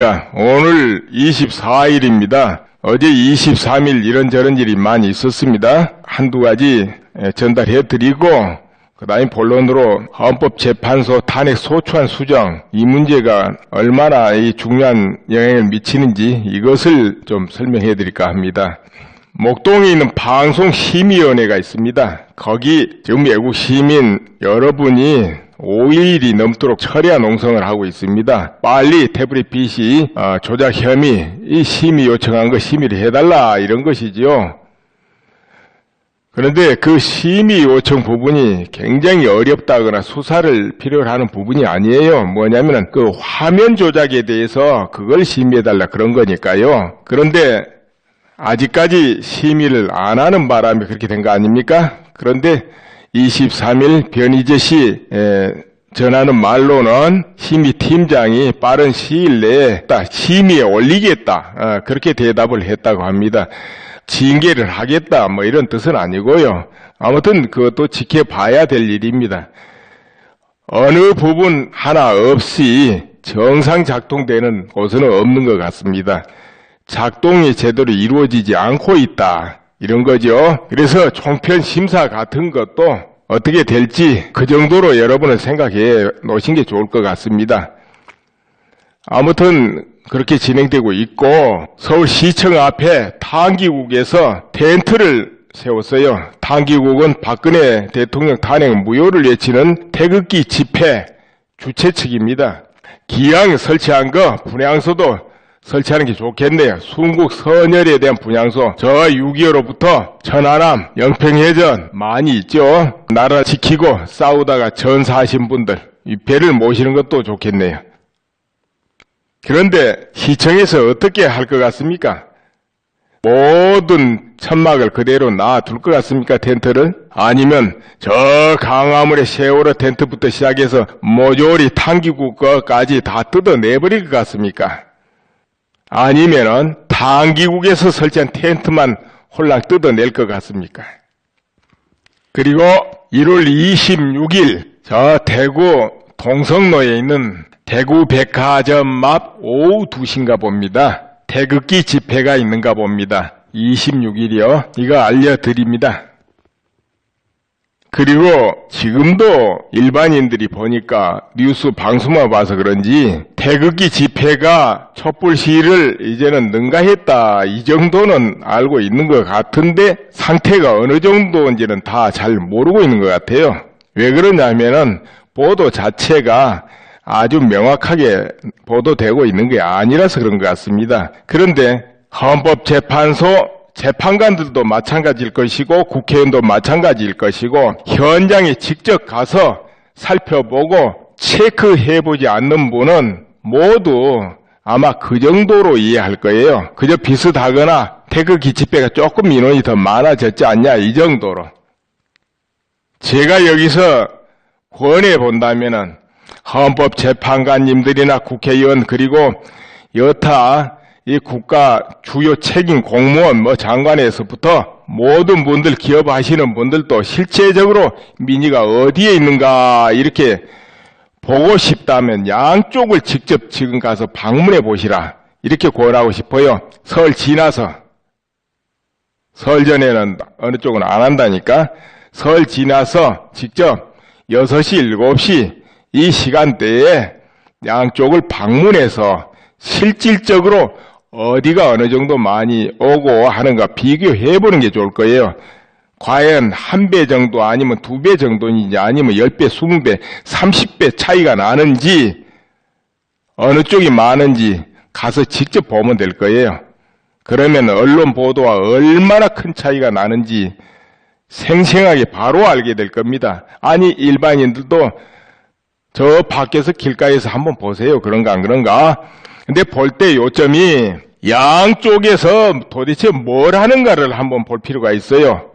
오늘 24일입니다. 어제 23일 이런저런 일이 많이 있었습니다. 한두 가지 전달해드리고 그 다음에 본론으로 헌법재판소 탄핵 소추안 수정 이 문제가 얼마나 중요한 영향을 미치는지 이것을 좀 설명해드릴까 합니다. 목동에 있는 방송심의위원회가 있습니다. 거기 지금 외국 시민 여러분이 5일이 넘도록 철야 농성을 하고 있습니다. 빨리 태블릿 PC 조작 혐의 이 심의 요청한 거 심의를 해달라 이런 것이지요. 그런데 그 심의 요청 부분이 굉장히 어렵다거나 수사를 필요로 하는 부분이 아니에요. 뭐냐면은 그 화면 조작에 대해서 그걸 심의해달라 그런 거니까요. 그런데 아직까지 심의를 안 하는 바람에 그렇게 된 거 아닙니까? 그런데 23일 변희재 씨 전하는 말로는 심의팀장이 빠른 시일 내에 심의에 올리겠다 그렇게 대답을 했다고 합니다. 징계를 하겠다 뭐 이런 뜻은 아니고요. 아무튼 그것도 지켜봐야 될 일입니다. 어느 부분 하나 없이 정상 작동되는 곳은 없는 것 같습니다. 작동이 제대로 이루어지지 않고 있다 이런 거죠. 그래서 총편 심사 같은 것도 어떻게 될지 그 정도로 여러분은 생각해 놓으신 게 좋을 것 같습니다. 아무튼 그렇게 진행되고 있고 서울시청 앞에 탄기국에서 텐트를 세웠어요. 탄기국은 박근혜 대통령 탄핵 무효를 외치는 태극기 집회 주최 측입니다. 기왕 설치한 거 분향소도 설치하는 게 좋겠네요. 순국 선열에 대한 분향소 저 6.25로부터 천안함, 영평해전 많이 있죠. 나라 지키고 싸우다가 전사하신 분들 이 배를 모시는 것도 좋겠네요. 그런데 시청에서 어떻게 할 것 같습니까? 모든 천막을 그대로 놔둘 것 같습니까? 텐트를? 아니면 저 강화문의 세월호 텐트부터 시작해서 모조리 탄기국 거까지 다 뜯어내버릴 것 같습니까? 아니면은 탄기국에서 설치한 텐트만 홀랑 뜯어낼 것 같습니까? 그리고 1월 26일 저 대구 동성로에 있는 대구 백화점 앞 오후 2시인가 봅니다. 태극기 집회가 있는가 봅니다. 26일이요. 이거 알려드립니다. 그리고 지금도 일반인들이 보니까 뉴스 방송만 봐서 그런지 태극기 집회가 촛불 시위를 이제는 능가했다 이 정도는 알고 있는 것 같은데 상태가 어느 정도인지는 다 잘 모르고 있는 것 같아요. 왜 그러냐면은 보도 자체가 아주 명확하게 보도되고 있는 게 아니라서 그런 것 같습니다. 그런데 헌법재판소 재판관들도 마찬가지일 것이고 국회의원도 마찬가지일 것이고 현장에 직접 가서 살펴보고 체크해보지 않는 분은 모두 아마 그 정도로 이해할 거예요. 그저 비슷하거나 태극기 집회가 조금 인원이 더 많아졌지 않냐 이 정도로. 제가 여기서 권해본다면은 헌법재판관님들이나 국회의원 그리고 여타 이 국가 주요 책임 공무원 장관에서부터 모든 분들 기업하시는 분들도 실제적으로 민의가 어디에 있는가 이렇게 보고 싶다면 양쪽을 직접 지금 가서 방문해 보시라 이렇게 권하고 싶어요. 설 지나서 설 전에는 어느 쪽은 안 한다니까 설 지나서 직접 6시 7시 이 시간대에 양쪽을 방문해서 실질적으로 어디가 어느 정도 많이 오고 하는가 비교해보는 게 좋을 거예요. 과연 1배 정도 아니면 2배 정도인지 아니면 10배, 20배, 30배 차이가 나는지 어느 쪽이 많은지 가서 직접 보면 될 거예요. 그러면 언론 보도와 얼마나 큰 차이가 나는지 생생하게 바로 알게 될 겁니다. 아니 일반인들도 저 밖에서 길가에서 한번 보세요. 그런가 안 그런가? 근데 볼 때 요점이 양쪽에서 도대체 뭘 하는가를 한번 볼 필요가 있어요.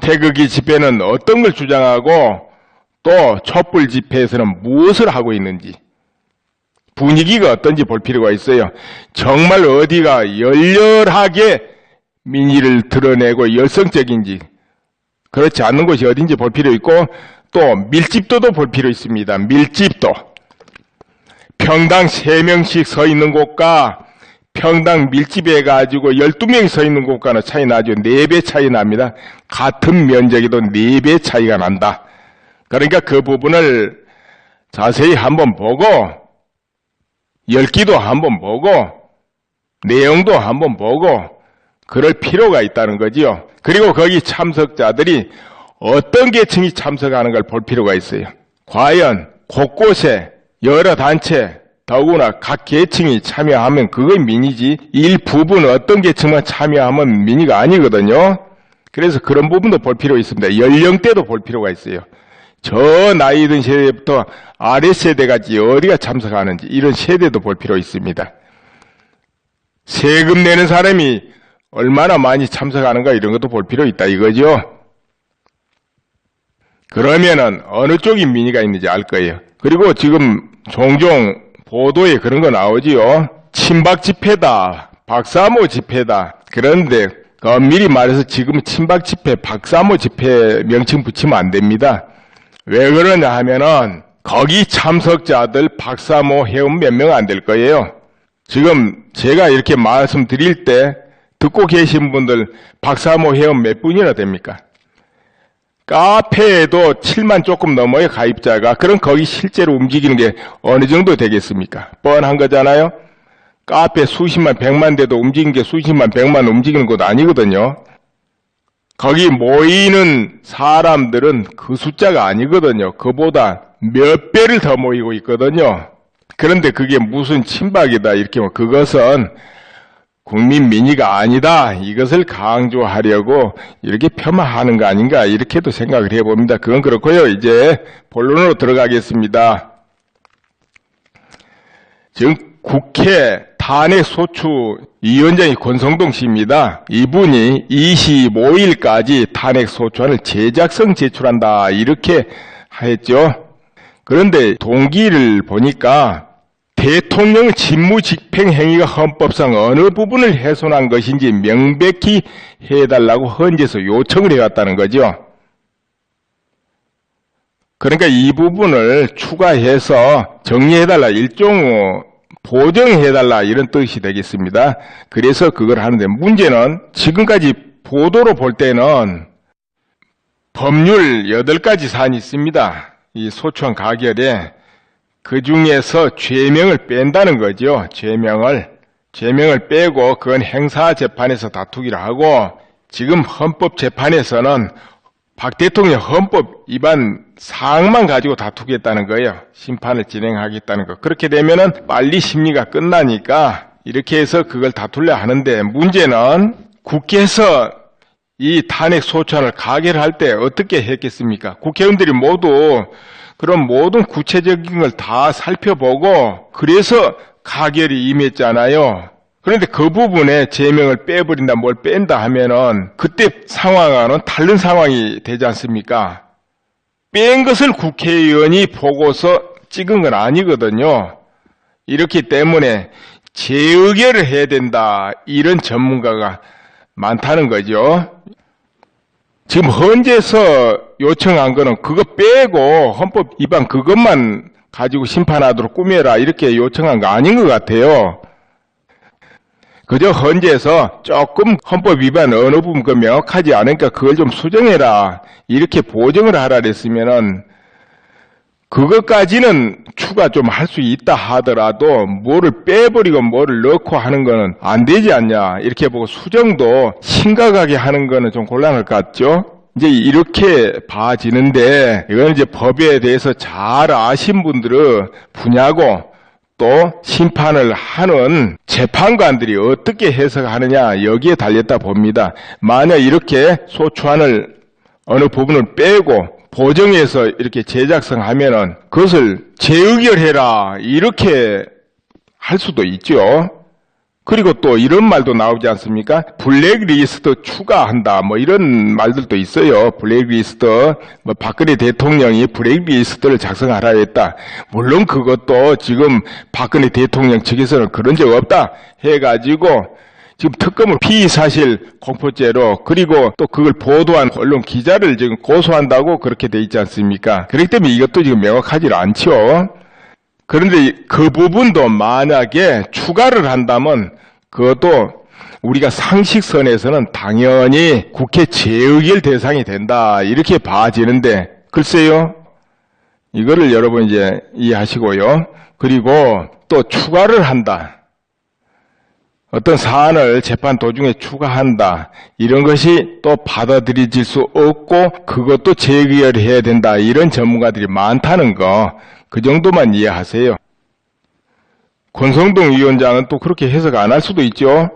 태극기 집회는 어떤 걸 주장하고 또 촛불 집회에서는 무엇을 하고 있는지 분위기가 어떤지 볼 필요가 있어요. 정말 어디가 열렬하게 민의를 드러내고 열성적인지 그렇지 않는 곳이 어딘지 볼 필요 있고 또 밀집도도 볼 필요 있습니다. 밀집도. 평당 3명씩 서 있는 곳과 평당 밀집해가지고 12명이 서 있는 곳과는 차이 나죠. 4배 차이 납니다. 같은 면적에도 4배 차이가 난다. 그러니까 그 부분을 자세히 한번 보고 열기도 한번 보고 내용도 한번 보고 그럴 필요가 있다는 거지요. 그리고 거기 참석자들이 어떤 계층이 참석하는 걸 볼 필요가 있어요. 과연 곳곳에 여러 단체 더구나 각 계층이 참여하면 그게 민의지 일부분 어떤 계층만 참여하면 민의가 아니거든요. 그래서 그런 부분도 볼 필요가 있습니다. 연령대도 볼 필요가 있어요. 저 나이 든 세대부터 아랫세대까지 어디가 참석하는지 이런 세대도 볼 필요 있습니다. 세금 내는 사람이 얼마나 많이 참석하는가 이런 것도 볼 필요 있다 이거죠. 그러면은 어느 쪽이 민의가 있는지 알 거예요. 그리고 지금 종종 보도에 그런 거 나오지요. 친박 집회다, 박사모 집회다. 그런데 엄밀히 말해서 지금 친박 집회, 박사모 집회 명칭 붙이면 안 됩니다. 왜 그러냐 하면은 거기 참석자들 박사모 회원 몇 명 안 될 거예요. 지금 제가 이렇게 말씀드릴 때 듣고 계신 분들 박사모 회원 몇 분이나 됩니까? 카페에도 7만 조금 넘어요, 가입자가. 그럼 거기 실제로 움직이는 게 어느 정도 되겠습니까? 뻔한 거잖아요? 카페 수십만, 백만 돼도 움직이는 게 수십만, 백만 움직이는 것도 아니거든요. 거기 모이는 사람들은 그 숫자가 아니거든요. 그보다 몇 배를 더 모이고 있거든요. 그런데 그게 무슨 친박이다, 이렇게 하면 그것은 국민 민의가 아니다. 이것을 강조하려고 이렇게 폄하하는 거 아닌가 이렇게도 생각을 해봅니다. 그건 그렇고요. 이제 본론으로 들어가겠습니다. 지금 국회 탄핵소추위원장이 권성동 씨입니다. 이분이 25일까지 탄핵소추안을 제작성 제출한다 이렇게 했죠. 그런데 동기를 보니까 대통령 직무집행행위가 헌법상 어느 부분을 훼손한 것인지 명백히 해달라고 헌재에서 요청을 해왔다는 거죠. 그러니까 이 부분을 추가해서 정리해달라, 일종 보정해달라 이런 뜻이 되겠습니다. 그래서 그걸 하는데 문제는 지금까지 보도로 볼 때는 법률 8가지 사안이 있습니다. 이 소추안 가결에 그 중에서 죄명을 뺀다는 거죠. 죄명을 빼고 그건 행사재판에서 다투기를 하고 지금 헌법재판에서는 박 대통령 헌법 위반 사항만 가지고 다투겠다는 거예요. 심판을 진행하겠다는 거. 그렇게 되면은 빨리 심리가 끝나니까 이렇게 해서 그걸 다투려 하는데 문제는 국회에서 이 탄핵 소추안을 가결할 때 어떻게 했겠습니까? 국회의원들이 모두 그런 모든 구체적인 걸 다 살펴보고 그래서 가결이 임했잖아요. 그런데 그 부분에 제명을 빼버린다 뭘 뺀다 하면은 그때 상황과는 다른 상황이 되지 않습니까? 뺀 것을 국회의원이 보고서 찍은 건 아니거든요. 이렇기 때문에 재의결을 해야 된다 이런 전문가가 많다는 거죠. 지금 헌재에서 요청한 거는 그거 빼고 헌법 위반 그것만 가지고 심판하도록 꾸며라 이렇게 요청한 거 아닌 것 같아요. 그저 헌재에서 조금 헌법 위반 어느 부분 그 명확하지 않으니까 그걸 좀 수정해라 이렇게 보정을 하라 그랬으면은 그것까지는 추가 좀 할 수 있다 하더라도 뭐를 빼버리고 뭐를 넣고 하는 거는 안 되지 않냐 이렇게 보고 수정도 심각하게 하는 거는 좀 곤란할 것 같죠. 이제 이렇게 봐지는데 이건 이제 법에 대해서 잘 아신 분들은 분야고 또 심판을 하는 재판관들이 어떻게 해석하느냐 여기에 달렸다 봅니다. 만약 이렇게 소추안을 어느 부분을 빼고 보정해서 이렇게 제작성하면은 그것을 재의결해라 이렇게 할 수도 있죠. 그리고 또 이런 말도 나오지 않습니까? 블랙리스트 추가한다 뭐 이런 말들도 있어요. 블랙리스트 뭐 박근혜 대통령이 블랙리스트를 작성하라 했다. 물론 그것도 지금 박근혜 대통령 측에서는 그런 적 없다 해가지고 지금 특검을 피의사실 공포죄로 그리고 또 그걸 보도한 언론 기자를 지금 고소한다고 그렇게 돼 있지 않습니까? 그렇기 때문에 이것도 지금 명확하지 않죠. 그런데 그 부분도 만약에 추가를 한다면 그것도 우리가 상식선에서는 당연히 국회 재의결 대상이 된다 이렇게 봐지는데 글쎄요. 이거를 여러분 이제 이해하시고요. 그리고 또 추가를 한다. 어떤 사안을 재판 도중에 추가한다. 이런 것이 또 받아들여질 수 없고 그것도 재의결해야 된다. 이런 전문가들이 많다는 거. 그 정도만 이해하세요. 권성동 위원장은 또 그렇게 해석 안 할 수도 있죠.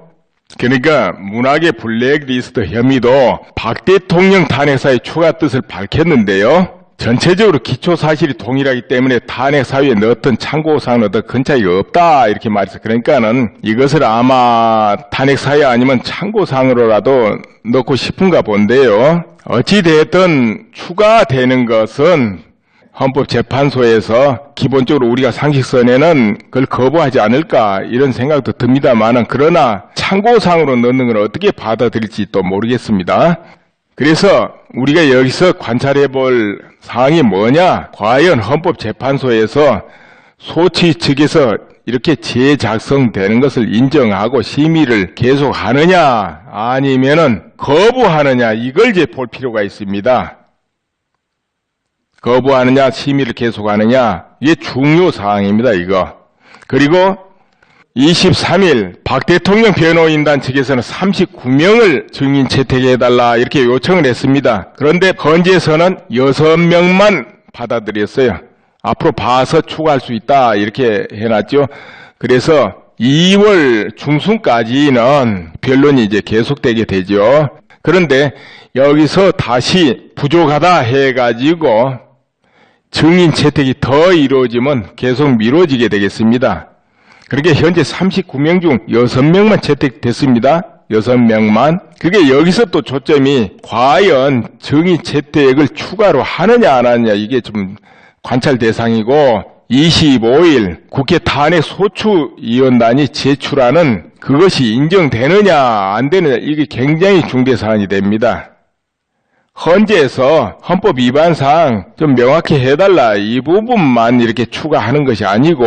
그러니까 문학의 블랙리스트 혐의도 박 대통령 탄핵사의 추가 뜻을 밝혔는데요. 전체적으로 기초사실이 동일하기 때문에 탄핵사유에 넣었던 참고사항은 어떤 큰 차이가 없다 이렇게 말해서 그러니까는 이것을 아마 탄핵사유 아니면 참고사항으로라도 넣고 싶은가 본데요. 어찌되었든 추가되는 것은 헌법재판소에서 기본적으로 우리가 상식선에는 그걸 거부하지 않을까 이런 생각도 듭니다만은 그러나 참고사항으로 넣는 건 어떻게 받아들일지 또 모르겠습니다. 그래서 우리가 여기서 관찰해 볼 사항이 뭐냐? 과연 헌법재판소에서 소치 측에서 이렇게 재작성되는 것을 인정하고 심의를 계속하느냐 아니면은 거부하느냐 이걸 이제 볼 필요가 있습니다. 거부하느냐 심의를 계속하느냐 이게 중요 사항입니다. 이거. 그리고 23일 박 대통령 변호인단 측에서는 39명을 증인 채택해달라 이렇게 요청을 했습니다. 그런데 헌재에서는 6명만 받아들였어요. 앞으로 봐서 추가할 수 있다 이렇게 해놨죠. 그래서 2월 중순까지는 변론이 이제 계속되게 되죠. 그런데 여기서 다시 부족하다 해가지고 증인 채택이 더 이루어지면 계속 미뤄지게 되겠습니다. 그렇게 현재 39명 중 6명만 채택됐습니다. 6명만. 그게 여기서 또 초점이 과연 증인 채택을 추가로 하느냐 안 하느냐 이게 좀 관찰 대상이고 25일 국회 탄핵 소추위원단이 제출하는 그것이 인정되느냐 안 되느냐 이게 굉장히 중대 사안이 됩니다. 헌재에서 헌법 위반사항 좀 명확히 해달라 이 부분만 이렇게 추가하는 것이 아니고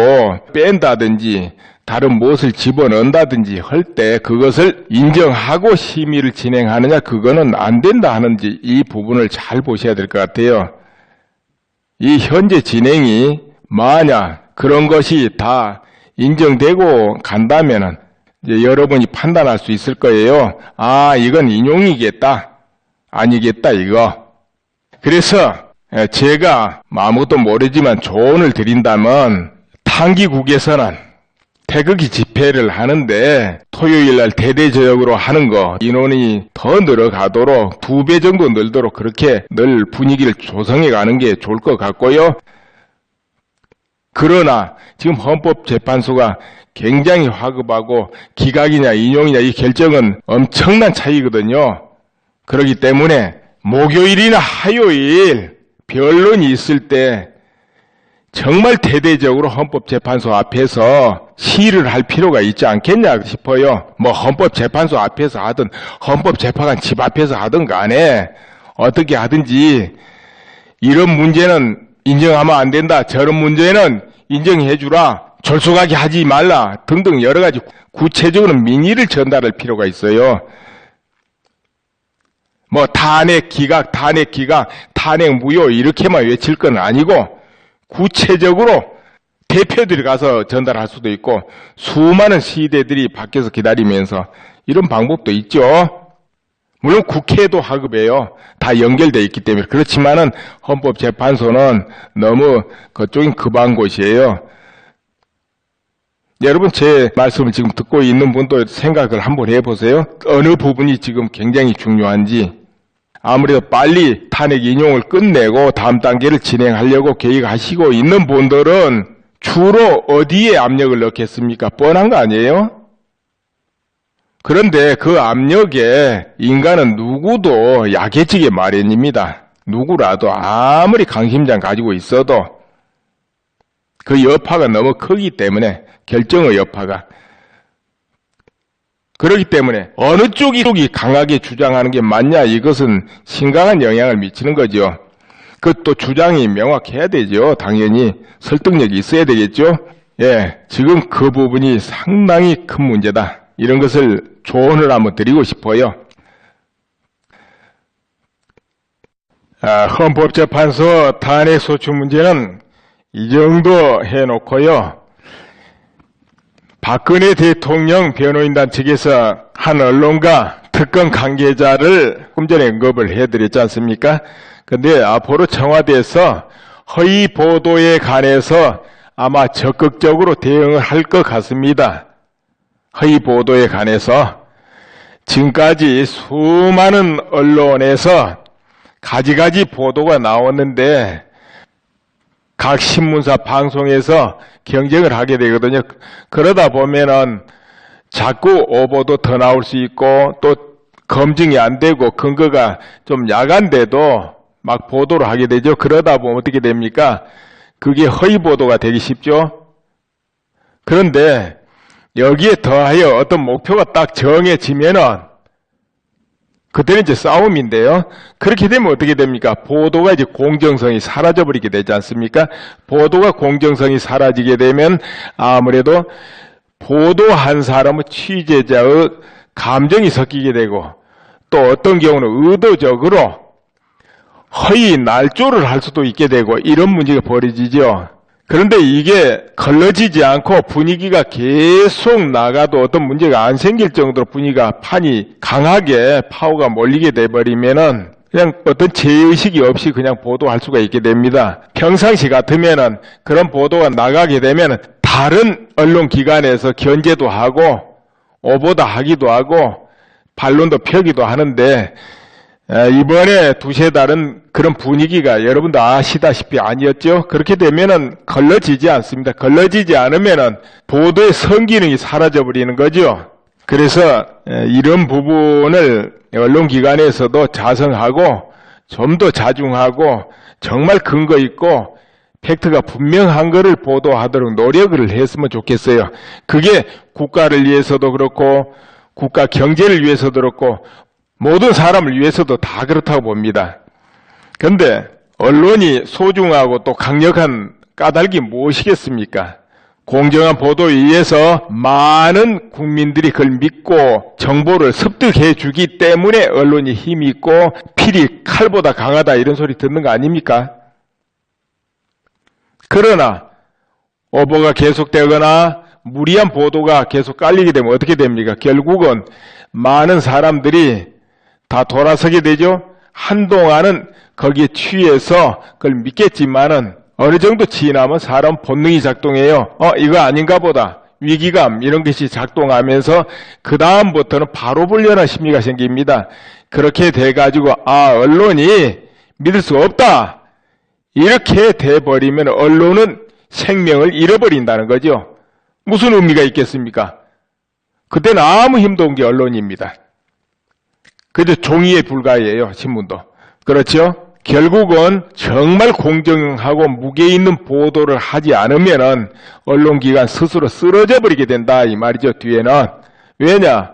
뺀다든지 다른 무엇을 집어넣는다든지 할 때 그것을 인정하고 심의를 진행하느냐 그거는 안 된다 하는지 이 부분을 잘 보셔야 될 것 같아요. 이 현재 진행이 만약 그런 것이 다 인정되고 간다면은 이제 여러분이 판단할 수 있을 거예요. 아 이건 인용이겠다. 아니겠다 이거. 그래서 제가 아무것도 모르지만 조언을 드린다면 탄기국에서는 태극기 집회를 하는데 토요일날 대대적으로 하는 거 인원이 더 늘어가도록 2배 정도 늘도록 그렇게 늘 분위기를 조성해 가는 게 좋을 것 같고요. 그러나 지금 헌법재판소가 굉장히 화급하고 기각이냐 인용이냐 이 결정은 엄청난 차이거든요. 그렇기 때문에 목요일이나 화요일 변론이 있을 때 정말 대대적으로 헌법재판소 앞에서 시위를 할 필요가 있지 않겠냐 싶어요. 뭐 헌법재판소 앞에서 하든 헌법재판관 집 앞에서 하든 간에 어떻게 하든지 이런 문제는 인정하면 안 된다. 저런 문제는 인정해 주라. 졸속하게 하지 말라. 등등 여러 가지 구체적으로 민의를 전달할 필요가 있어요. 뭐 탄핵 기각, 탄핵 무효 이렇게만 외칠 건 아니고 구체적으로 대표들이 가서 전달할 수도 있고 수많은 시대들이 밖에서 기다리면서 이런 방법도 있죠. 물론 국회도 하급해요. 다 연결되어 있기 때문에. 그렇지만은 헌법재판소는 너무 그쪽인 급한 곳이에요. 여러분 제 말씀을 지금 듣고 있는 분도 생각을 한번 해보세요. 어느 부분이 지금 굉장히 중요한지. 아무래도 빨리 탄핵 인용을 끝내고 다음 단계를 진행하려고 계획하시고 있는 분들은 주로 어디에 압력을 넣겠습니까? 뻔한 거 아니에요? 그런데 그 압력에 인간은 누구도 약해지게 마련입니다. 누구라도 아무리 강심장 가지고 있어도 그 여파가 너무 크기 때문에 결정의 여파가 그렇기 때문에 어느 쪽이 강하게 주장하는 게 맞냐 이것은 심각한 영향을 미치는 거죠. 그것도 주장이 명확해야 되죠. 당연히 설득력이 있어야 되겠죠. 예, 지금 그 부분이 상당히 큰 문제다. 이런 것을 조언을 한번 드리고 싶어요. 헌법재판소 탄핵소추 문제는 이 정도 해놓고요. 박근혜 대통령 변호인단 측에서 한 언론과 특검 관계자를 좀 전에 언급을 해드렸지 않습니까? 근데 앞으로 청와대에서 허위 보도에 관해서 아마 적극적으로 대응을 할 것 같습니다. 허위 보도에 관해서 지금까지 수많은 언론에서 가지가지 보도가 나왔는데 각 신문사 방송에서 경쟁을 하게 되거든요. 그러다 보면은 자꾸 오보도 더 나올 수 있고 또 검증이 안 되고 근거가 좀 야간데도 막 보도를 하게 되죠. 그러다 보면 어떻게 됩니까? 그게 허위 보도가 되기 쉽죠. 그런데 여기에 더하여 어떤 목표가 딱 정해지면은 그때는 이제 싸움인데요. 그렇게 되면 어떻게 됩니까? 보도가 이제 공정성이 사라져버리게 되지 않습니까? 보도가 공정성이 사라지게 되면 아무래도 보도한 사람의 취재자의 감정이 섞이게 되고 또 어떤 경우는 의도적으로 허위 날조를 할 수도 있게 되고 이런 문제가 벌어지죠. 그런데 이게 걸러지지 않고 분위기가 계속 나가도 어떤 문제가 안 생길 정도로 분위기가 판이 강하게 파워가 몰리게 돼버리면은 그냥 어떤 죄의식이 없이 그냥 보도할 수가 있게 됩니다. 평상시 같으면은 그런 보도가 나가게 되면은 다른 언론기관에서 견제도 하고 오보다 하기도 하고 반론도 펴기도 하는데 이번에 두세 달은 그런 분위기가 여러분도 아시다시피 아니었죠? 그렇게 되면은 걸러지지 않습니다. 걸러지지 않으면은 보도의 성기능이 사라져버리는 거죠. 그래서 이런 부분을 언론기관에서도 자성하고 좀 더 자중하고 정말 근거 있고 팩트가 분명한 것을 보도하도록 노력을 했으면 좋겠어요. 그게 국가를 위해서도 그렇고 국가 경제를 위해서도 그렇고 모든 사람을 위해서도 다 그렇다고 봅니다. 그런데 언론이 소중하고 또 강력한 까닭이 무엇이겠습니까? 공정한 보도에 의해서 많은 국민들이 그걸 믿고 정보를 습득해 주기 때문에 언론이 힘이 있고 필이 칼보다 강하다 이런 소리 듣는 거 아닙니까? 그러나 오보가 계속되거나 무리한 보도가 계속 깔리게 되면 어떻게 됩니까? 결국은 많은 사람들이 다 돌아서게 되죠. 한동안은 거기에 취해서 그걸 믿겠지만은 어느 정도 지나면 사람 본능이 작동해요. 이거 아닌가 보다. 위기감 이런 것이 작동하면서 그 다음부터는 바로 불려는 심리가 생깁니다. 그렇게 돼가지고 언론이 믿을 수 없다. 이렇게 돼버리면 언론은 생명을 잃어버린다는 거죠. 무슨 의미가 있겠습니까? 그때는 아무 힘도 없는 게 언론입니다. 그저 종이에 불과해요. 신문도. 그렇죠? 결국은 정말 공정하고 무게 있는 보도를 하지 않으면은 언론기관 스스로 쓰러져 버리게 된다 이 말이죠. 뒤에는. 왜냐?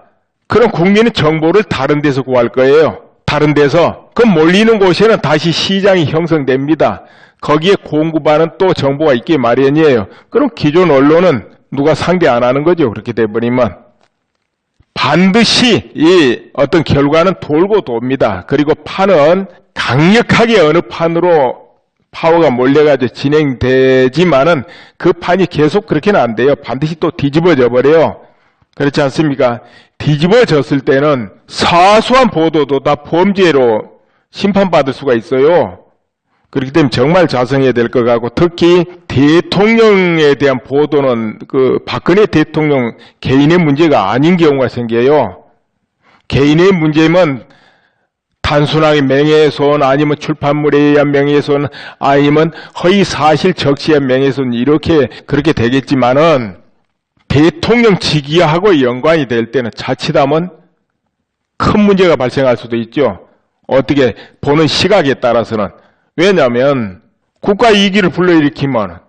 그럼 국민은 정보를 다른 데서 구할 거예요. 다른 데서. 그럼 몰리는 곳에는 다시 시장이 형성됩니다. 거기에 공급하는 또 정보가 있기 마련이에요. 그럼 기존 언론은 누가 상대 안 하는 거죠. 그렇게 돼버리면. 반드시 이 어떤 결과는 돌고 돕니다. 그리고 판은 강력하게 어느 판으로 파워가 몰려가지고 진행되지만은 그 판이 계속 그렇게는 안 돼요. 반드시 또 뒤집어져 버려요. 그렇지 않습니까? 뒤집어졌을 때는 사소한 보도도 다 범죄로 심판받을 수가 있어요. 그렇기 때문에 정말 자성해야 될 것 같고 특히 대통령에 대한 보도는 그 박근혜 대통령 개인의 문제가 아닌 경우가 생겨요. 개인의 문제면 단순하게 명예훼손 아니면 출판물에 의한 명예훼손 아니면 허위 사실 적시에 의한 명예훼손 이렇게 그렇게 되겠지만은 대통령 직위하고 연관이 될 때는 자칫하면 큰 문제가 발생할 수도 있죠. 어떻게 보는 시각에 따라서는. 왜냐하면 국가 이익을 불러일으키면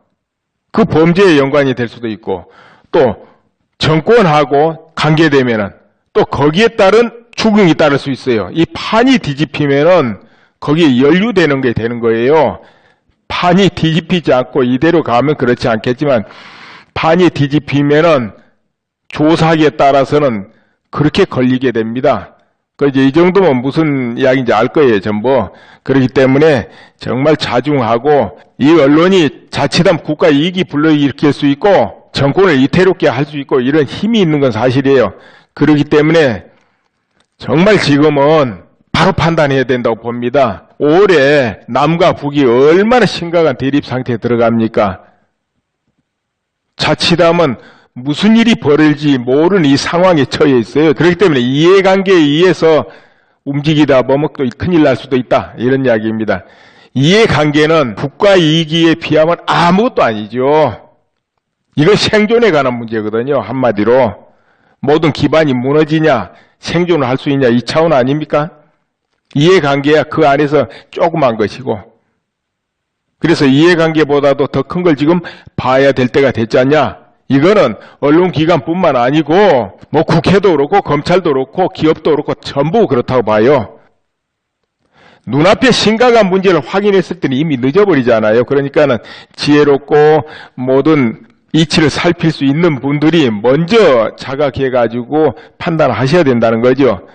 그 범죄에 연관이 될 수도 있고 또 정권하고 관계되면은 또 거기에 따른 추궁이 따를 수 있어요. 이 판이 뒤집히면은 거기에 연루되는 게 되는 거예요. 판이 뒤집히지 않고 이대로 가면 그렇지 않겠지만 판이 뒤집히면은 조사하기에 따라서는 그렇게 걸리게 됩니다. 이제 이 정도면 무슨 이야기인지 알 거예요, 전부. 그렇기 때문에 정말 자중하고 이 언론이 자칫하면 국가 이익이 불러일으킬 수 있고 정권을 이태롭게 할 수 있고 이런 힘이 있는 건 사실이에요. 그렇기 때문에 정말 지금은 바로 판단해야 된다고 봅니다. 올해 남과 북이 얼마나 심각한 대립 상태에 들어갑니까? 자칫하면 무슨 일이 벌어질지 모르는 이 상황에 처해 있어요. 그렇기 때문에 이해관계에 의해서 움직이다 보면 또 큰일 날 수도 있다. 이런 이야기입니다. 이해관계는 국가 이익에 비하면 아무것도 아니죠. 이건 생존에 관한 문제거든요. 한마디로. 모든 기반이 무너지냐, 생존을 할 수 있냐 이 차원 아닙니까? 이해관계야 그 안에서 조그만 것이고. 그래서 이해관계보다도 더 큰 걸 지금 봐야 될 때가 됐지 않냐? 이거는 언론기관뿐만 아니고 뭐 국회도 그렇고 검찰도 그렇고 기업도 그렇고 전부 그렇다고 봐요. 눈앞에 심각한 문제를 확인했을 때는 이미 늦어버리잖아요. 그러니까는 지혜롭고 모든 이치를 살필 수 있는 분들이 먼저 자각해가지고 판단하셔야 된다는 거죠.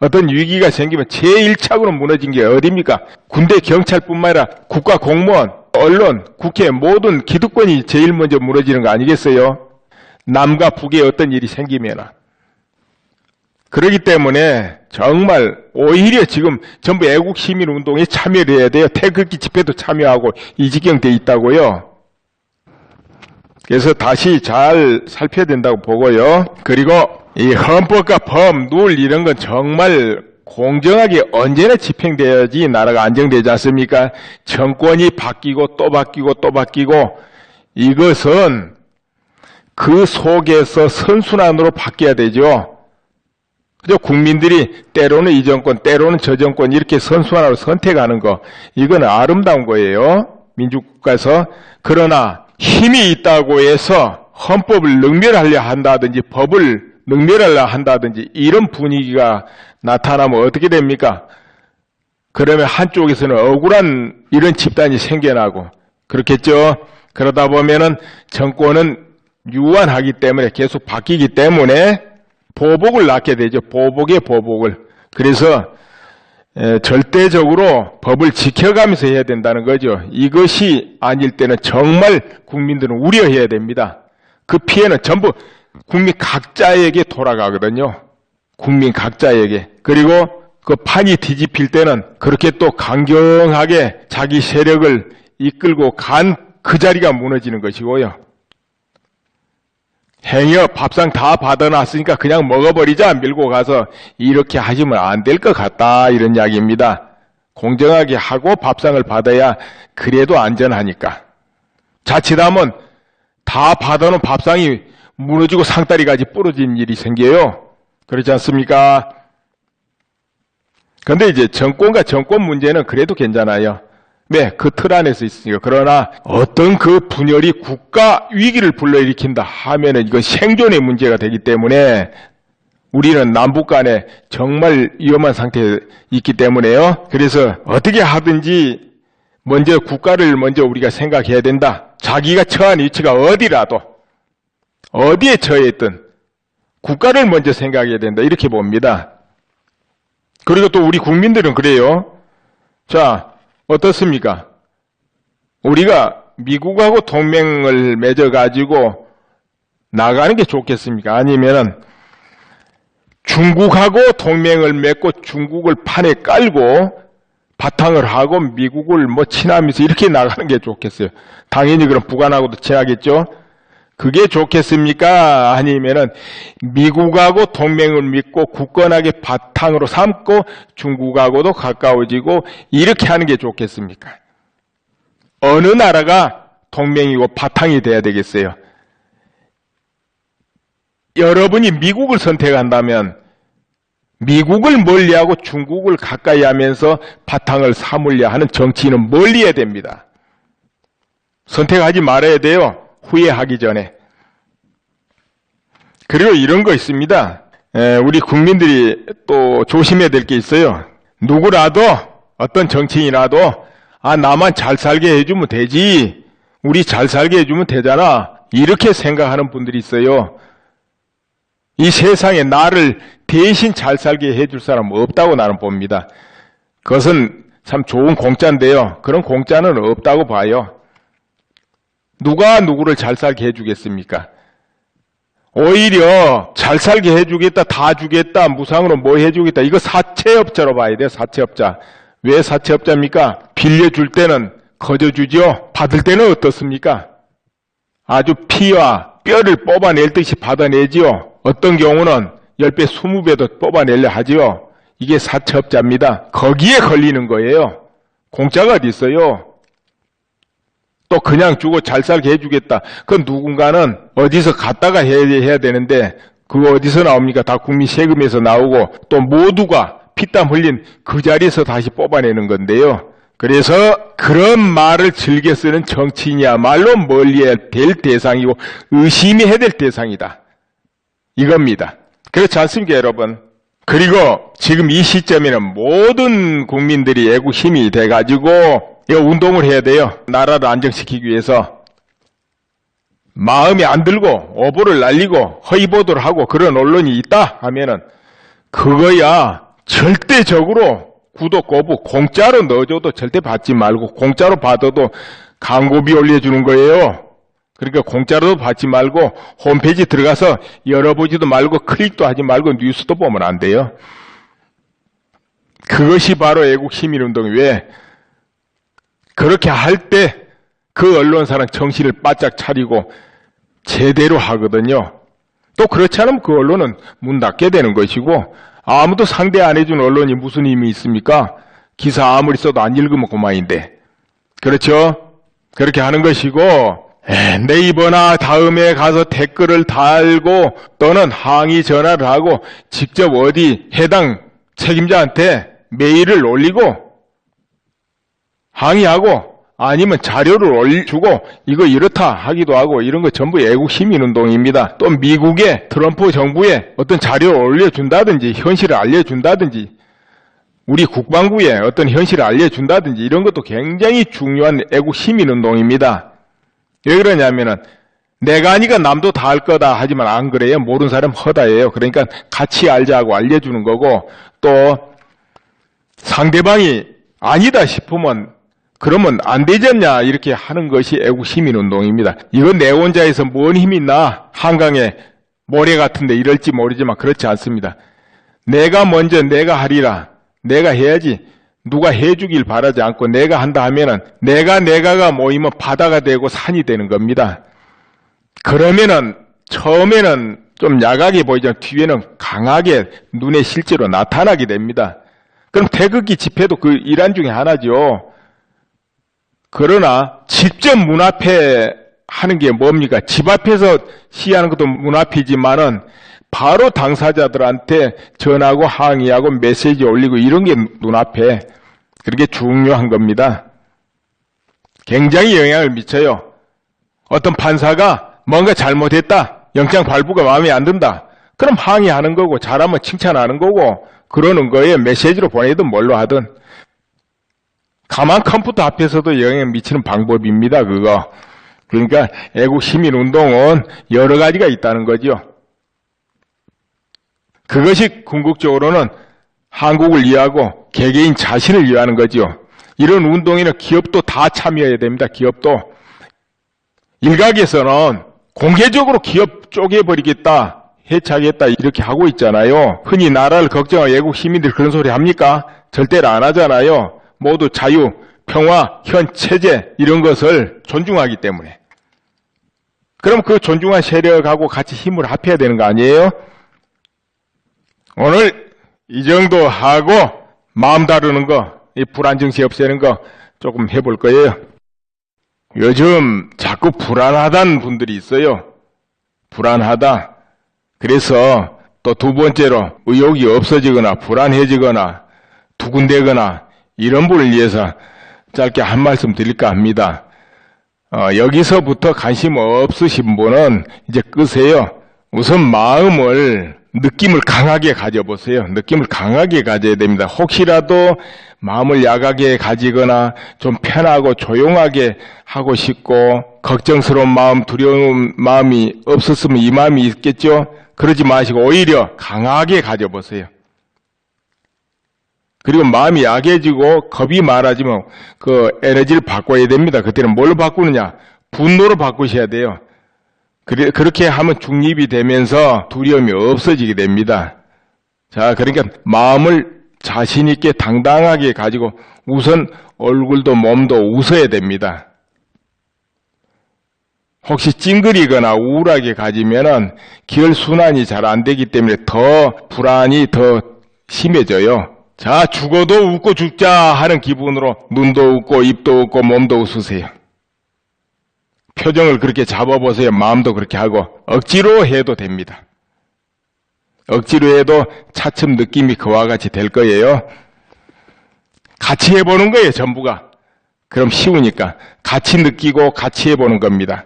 어떤 위기가 생기면 제일 착으로 무너진 게 어디입니까? 군대, 경찰뿐만 아니라 국가 공무원, 언론, 국회 모든 기득권이 제일 먼저 무너지는 거 아니겠어요? 남과 북에 어떤 일이 생기면. 그렇기 때문에 정말 오히려 지금 전부 애국시민운동에 참여를 해야 돼요. 태극기 집회도 참여하고 이 지경 돼 있다고요. 그래서 다시 잘 살펴야 된다고 보고요. 그리고 이 헌법과 법, 룰 이런 건 정말 공정하게 언제나 집행돼야지 나라가 안정되지 않습니까? 정권이 바뀌고 또 바뀌고 또 바뀌고 이것은 그 속에서 선순환으로 바뀌어야 되죠. 그죠? 국민들이 때로는 이 정권, 때로는 저 정권 이렇게 선순환으로 선택하는 거 이건 아름다운 거예요. 민주국가에서. 그러나 힘이 있다고 해서 헌법을 능멸하려 한다든지 법을 능멸하려 한다든지 이런 분위기가 나타나면 어떻게 됩니까? 그러면 한쪽에서는 억울한 이런 집단이 생겨나고 그렇겠죠. 그러다 보면은 정권은 유한하기 때문에 계속 바뀌기 때문에 보복을 낳게 되죠. 보복의 보복을. 그래서 절대적으로 법을 지켜가면서 해야 된다는 거죠. 이것이 아닐 때는 정말 국민들은 우려해야 됩니다. 그 피해는 전부 국민 각자에게 돌아가거든요. 국민 각자에게. 그리고 그 판이 뒤집힐 때는 그렇게 또 강경하게 자기 세력을 이끌고 간 그 자리가 무너지는 것이고요. 행여 밥상 다 받아놨으니까 그냥 먹어버리자 밀고 가서 이렇게 하시면 안 될 것 같다 이런 이야기입니다. 공정하게 하고 밥상을 받아야 그래도 안전하니까. 자칫하면 다 받아놓은 밥상이 무너지고 상다리까지 부러진 일이 생겨요. 그렇지 않습니까? 근데 이제 정권과 정권 문제는 그래도 괜찮아요. 네, 그 틀 안에서 있으니까. 그러나 어떤 그 분열이 국가 위기를 불러일으킨다 하면은 이건 생존의 문제가 되기 때문에 우리는 남북 간에 정말 위험한 상태에 있기 때문에요. 그래서 어떻게 하든지 먼저 국가를 먼저 우리가 생각해야 된다. 자기가 처한 위치가 어디라도 어디에 처해 있든 국가를 먼저 생각해야 된다. 이렇게 봅니다. 그리고 또 우리 국민들은 그래요. 자, 어떻습니까? 우리가 미국하고 동맹을 맺어가지고 나가는 게 좋겠습니까? 아니면은 중국하고 동맹을 맺고 중국을 판에 깔고 바탕을 하고 미국을 뭐 친하면서 이렇게 나가는 게 좋겠어요. 당연히 그럼 북한하고도 친하겠죠? 그게 좋겠습니까? 아니면은 미국하고 동맹을 맺고 굳건하게 바탕으로 삼고 중국하고도 가까워지고 이렇게 하는 게 좋겠습니까? 어느 나라가 동맹이고 바탕이 돼야 되겠어요? 여러분이 미국을 선택한다면 미국을 멀리하고 중국을 가까이 하면서 바탕을 삼으려 하는 정치인은 멀리해야 됩니다. 선택하지 말아야 돼요. 후회하기 전에. 그리고 이런 거 있습니다. 우리 국민들이 또 조심해야 될 게 있어요. 누구라도 어떤 정치인이라도 나만 잘 살게 해주면 되지, 우리 잘 살게 해주면 되잖아, 이렇게 생각하는 분들이 있어요. 이 세상에 나를 대신 잘 살게 해줄 사람 없다고 나는 봅니다. 그것은 참 좋은 공짜인데요, 그런 공짜는 없다고 봐요. 누가 누구를 잘 살게 해주겠습니까? 오히려 잘 살게 해주겠다, 다 주겠다, 무상으로 뭐 해주겠다, 이거 사채업자로 봐야 돼요. 사채업자. 왜 사채업자입니까? 빌려줄 때는 거저주죠. 받을 때는 어떻습니까? 아주 피와 뼈를 뽑아낼 듯이 받아내지요. 어떤 경우는 10배, 20배도 뽑아내려 하지요. 이게 사채업자입니다. 거기에 걸리는 거예요. 공짜가 어디 있어요? 또 그냥 주고 잘 살게 해주겠다. 그건 누군가는 어디서 갖다가 해야 되는데 그거 어디서 나옵니까? 다 국민 세금에서 나오고 또 모두가 피땀 흘린 그 자리에서 다시 뽑아내는 건데요. 그래서 그런 말을 즐겨 쓰는 정치인이야말로 멀리해야 될 대상이고 의심해야 될 대상이다, 이겁니다. 그렇지 않습니까, 여러분? 그리고 지금 이 시점에는 모든 국민들이 애국힘이 돼가지고 이 운동을 해야 돼요. 나라를 안정시키기 위해서. 마음에 안 들고 오보를 날리고 허위보도를 하고 그런 언론이 있다 하면은 그거야 절대적으로 구독, 거부 공짜로 넣어줘도 절대 받지 말고, 공짜로 받아도 광고비 올려주는 거예요. 그러니까 공짜로도 받지 말고 홈페이지 들어가서 열어보지도 말고 클릭도 하지 말고 뉴스도 보면 안 돼요. 그것이 바로 애국시민운동이 왜 그렇게 할 때 그 언론사는 정신을 바짝 차리고 제대로 하거든요. 또 그렇지 않으면 그 언론은 문 닫게 되는 것이고, 아무도 상대 안 해준 언론이 무슨 힘이 있습니까? 기사 아무리 써도 안 읽으면 그만인데. 그렇죠? 그렇게 하는 것이고, 네이버나 다음에 가서 댓글을 달고 또는 항의 전화를 하고 직접 어디 해당 책임자한테 메일을 올리고 항의하고 아니면 자료를 올려주고 이거 이렇다 하기도 하고, 이런 거 전부 애국시민운동입니다. 또 미국의 트럼프 정부에 어떤 자료를 올려준다든지 현실을 알려준다든지 우리 국방부에 어떤 현실을 알려준다든지 이런 것도 굉장히 중요한 애국시민운동입니다. 왜 그러냐면은 내가 아니까 남도 다 알 거다 하지만 안 그래요. 모르는 사람 허다예요. 그러니까 같이 알자고 알려주는 거고, 또 상대방이 아니다 싶으면 그러면 안 되지 않냐 이렇게 하는 것이 애국시민운동입니다. 이건 내 혼자에서 뭔 힘이 있나, 한강에 모래 같은데 이럴지 모르지만 그렇지 않습니다. 내가 먼저 내가 하리라, 내가 해야지 누가 해주길 바라지 않고 내가 한다 하면은 내가가 모이면 바다가 되고 산이 되는 겁니다. 그러면은 처음에는 좀 약하게 보이지만 뒤에는 강하게 눈에 실제로 나타나게 됩니다. 그럼 태극기 집회도 그 일환 중에 하나죠. 그러나 직접 문 앞에 하는 게 뭡니까? 집 앞에서 시위하는 것도 문 앞이지만은 바로 당사자들한테 전하고 항의하고 메시지 올리고 이런 게 눈앞에, 그렇게 중요한 겁니다. 굉장히 영향을 미쳐요. 어떤 판사가 뭔가 잘못했다, 영장 발부가 마음에 안 든다, 그럼 항의하는 거고 잘하면 칭찬하는 거고 그러는 거예요. 메시지로 보내든 뭘로 하든. 가만 컴퓨터 앞에서도 영향을 미치는 방법입니다, 그거. 그러니까 애국시민운동은 여러 가지가 있다는 거죠. 그것이 궁극적으로는 한국을 위하고 개개인 자신을 위하는 거죠. 이런 운동에는 기업도 다 참여해야 됩니다. 기업도. 일각에서는 공개적으로 기업 쪼개버리겠다, 해체하겠다 이렇게 하고 있잖아요. 흔히 나라를 걱정하고 애국 시민들 그런 소리 합니까? 절대로 안 하잖아요. 모두 자유, 평화, 현 체제 이런 것을 존중하기 때문에. 그럼 그 존중한 세력하고 같이 힘을 합해야 되는 거 아니에요? 오늘 이 정도 하고 마음 다루는 거, 이 불안정시 없애는 거 조금 해볼 거예요. 요즘 자꾸 불안하다는 분들이 있어요. 불안하다. 그래서 또 두 번째로 의욕이 없어지거나 불안해지거나 두근대거나 이런 분을 위해서 짧게 한 말씀 드릴까 합니다. 여기서부터 관심 없으신 분은 이제 끄세요. 우선 마음을, 느낌을 강하게 가져보세요. 느낌을 강하게 가져야 됩니다. 혹시라도 마음을 약하게 가지거나 좀 편하고 조용하게 하고 싶고 걱정스러운 마음, 두려운 마음이 없었으면 이 마음이 있겠죠? 그러지 마시고 오히려 강하게 가져보세요. 그리고 마음이 약해지고 겁이 많아지면 그 에너지를 바꿔야 됩니다. 그때는 뭘로 바꾸느냐? 분노로 바꾸셔야 돼요. 그렇게 하면 중립이 되면서 두려움이 없어지게 됩니다. 자, 그러니까 마음을 자신 있게 당당하게 가지고 우선 얼굴도 몸도 웃어야 됩니다. 혹시 찡그리거나 우울하게 가지면은 기혈순환이 잘 안 되기 때문에 더 불안이 더 심해져요. 자, 죽어도 웃고 죽자 하는 기분으로 눈도 웃고 입도 웃고 몸도 웃으세요. 표정을 그렇게 잡아보세요. 마음도 그렇게 하고 억지로 해도 됩니다. 억지로 해도 차츰 느낌이 그와 같이 될 거예요. 같이 해보는 거예요, 전부가. 그럼 쉬우니까 같이 느끼고 같이 해보는 겁니다.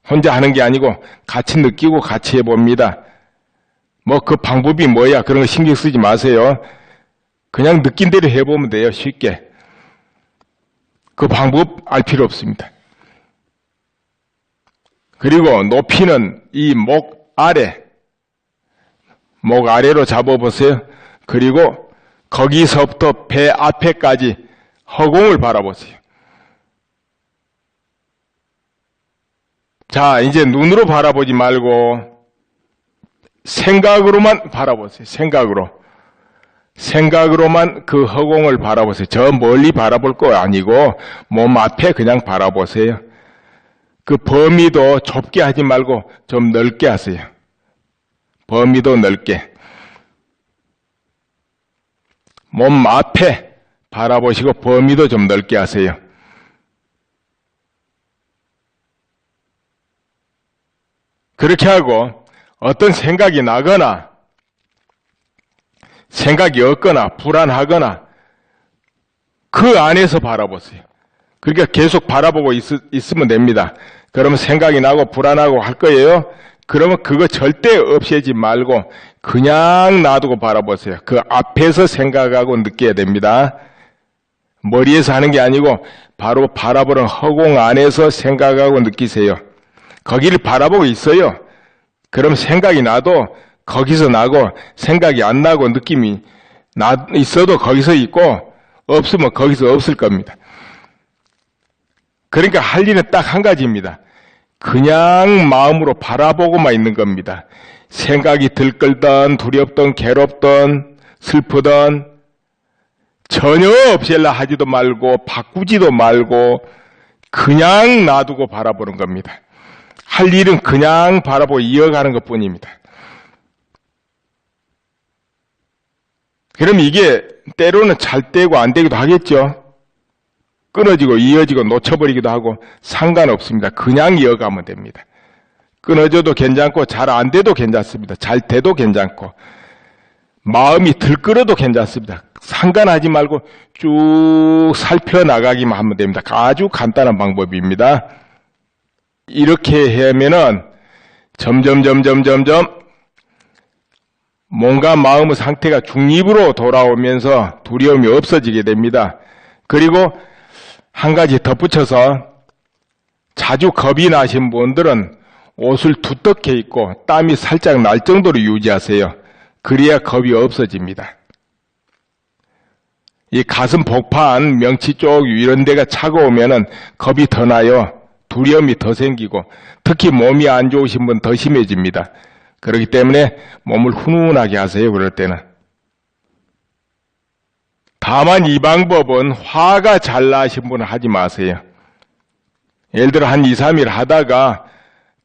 혼자 하는 게 아니고 같이 느끼고 같이 해봅니다. 뭐 그 방법이 뭐야 그런 거 신경 쓰지 마세요. 그냥 느낀 대로 해보면 돼요. 쉽게. 그 방법 알 필요 없습니다. 그리고 높이는 이 목 아래로 잡아보세요. 그리고 거기서부터 배 앞에까지 허공을 바라보세요. 자, 이제 눈으로 바라보지 말고 생각으로만 바라보세요. 생각으로만 그 허공을 바라보세요. 저 멀리 바라볼 거 아니고 몸 앞에 그냥 바라보세요. 그 범위도 좁게 하지 말고 좀 넓게 하세요. 범위도 넓게. 몸 앞에 바라보시고 범위도 좀 넓게 하세요. 그렇게 하고 어떤 생각이 나거나 생각이 없거나 불안하거나 그 안에서 바라보세요. 그러니까 계속 바라보고 있으면 됩니다. 그러면 생각이 나고 불안하고 할 거예요. 그러면 그거 절대 없애지 말고 그냥 놔두고 바라보세요. 그 앞에서 생각하고 느껴야 됩니다. 머리에서 하는 게 아니고 바로 바라보는 허공 안에서 생각하고 느끼세요. 거기를 바라보고 있어요. 그럼 생각이 나도 거기서 나고 생각이 안 나고 느낌이 있어도 거기서 있고 없으면 거기서 없을 겁니다. 그러니까 할 일은 딱 한 가지입니다. 그냥 마음으로 바라보고만 있는 겁니다. 생각이 들끓던 두렵던 괴롭던 슬프던 전혀 없앨라 하지도 말고 바꾸지도 말고 그냥 놔두고 바라보는 겁니다. 할 일은 그냥 바라보고 이어가는 것뿐입니다. 그럼 이게 때로는 잘 되고 안 되기도 하겠죠. 끊어지고 이어지고 놓쳐버리기도 하고 상관없습니다. 그냥 이어가면 됩니다. 끊어져도 괜찮고 잘 안 돼도 괜찮습니다. 잘 돼도 괜찮고 마음이 들끓어도 괜찮습니다. 상관하지 말고 쭉 살펴나가기만 하면 됩니다. 아주 간단한 방법입니다. 이렇게 하면은 점점 몸과 마음의 상태가 중립으로 돌아오면서 두려움이 없어지게 됩니다. 그리고 한 가지 덧붙여서 자주 겁이 나신 분들은 옷을 두텁게 입고 땀이 살짝 날 정도로 유지하세요. 그래야 겁이 없어집니다. 이 가슴 복판, 명치 쪽 이런 데가 차가우면은 겁이 더 나요. 두려움이 더 생기고 특히 몸이 안 좋으신 분 더 심해집니다. 그렇기 때문에 몸을 훈훈하게 하세요. 그럴 때는. 다만 이 방법은 화가 잘 나신 분은 하지 마세요. 예를 들어 한 2, 3일 하다가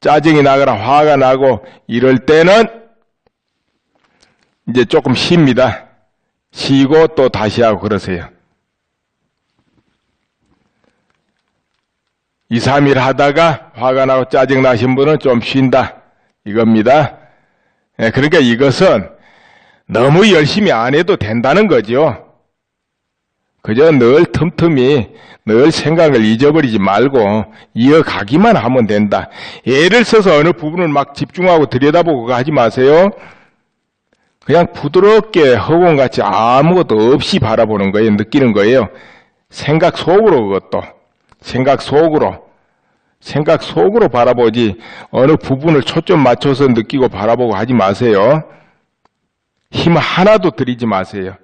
짜증이 나거나 화가 나고 이럴 때는 이제 조금 쉽니다. 쉬고 또 다시 하고 그러세요. 2, 3일 하다가 화가 나고 짜증 나신 분은 좀 쉰다. 이겁니다. 그러니까 이것은 너무 열심히 안 해도 된다는 거죠. 그저 늘 틈틈이 늘 생각을 잊어버리지 말고 이어가기만 하면 된다. 예를 써서 어느 부분을 막 집중하고 들여다보고 하지 마세요. 그냥 부드럽게 허공같이 아무것도 없이 바라보는 거예요. 느끼는 거예요. 생각 속으로 그것도. 생각 속으로 바라보지 어느 부분을 초점 맞춰서 느끼고 바라보고 하지 마세요. 힘 하나도 들이지 마세요.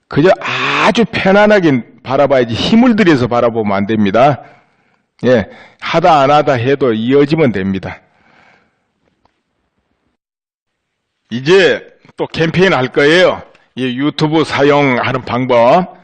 그저 아주 편안하게 바라봐야지 힘을 들여서 바라보면 안 됩니다. 예, 하다 안 하다 해도 이어지면 됩니다. 이제 또 캠페인 할 거예요. 이 유튜브 사용하는 방법,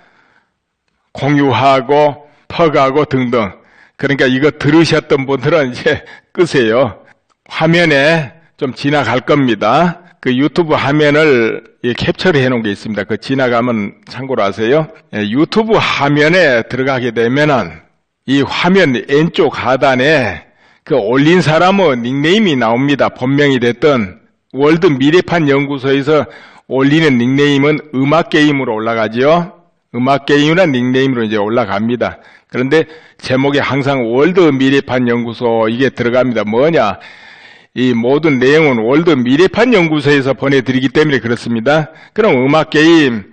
공유하고 퍽하고 등등. 그러니까 이거 들으셨던 분들은 이제 끄세요. 화면에 좀 지나갈 겁니다. 그 유튜브 화면을 캡처를 해놓은 게 있습니다. 그 지나가면 참고로 하세요. 유튜브 화면에 들어가게 되면은 이 화면 왼쪽 하단에 그 올린 사람의 닉네임이 나옵니다. 본명이 됐던 월드 미래판 연구소에서 올리는 닉네임은 음악게임으로 올라가죠. 음악게임이란 닉네임으로 이제 올라갑니다. 그런데 제목에 항상 월드 미래판 연구소 이게 들어갑니다. 뭐냐? 이 모든 내용은 월드 미래판 연구소에서 보내드리기 때문에 그렇습니다. 그럼 음악게임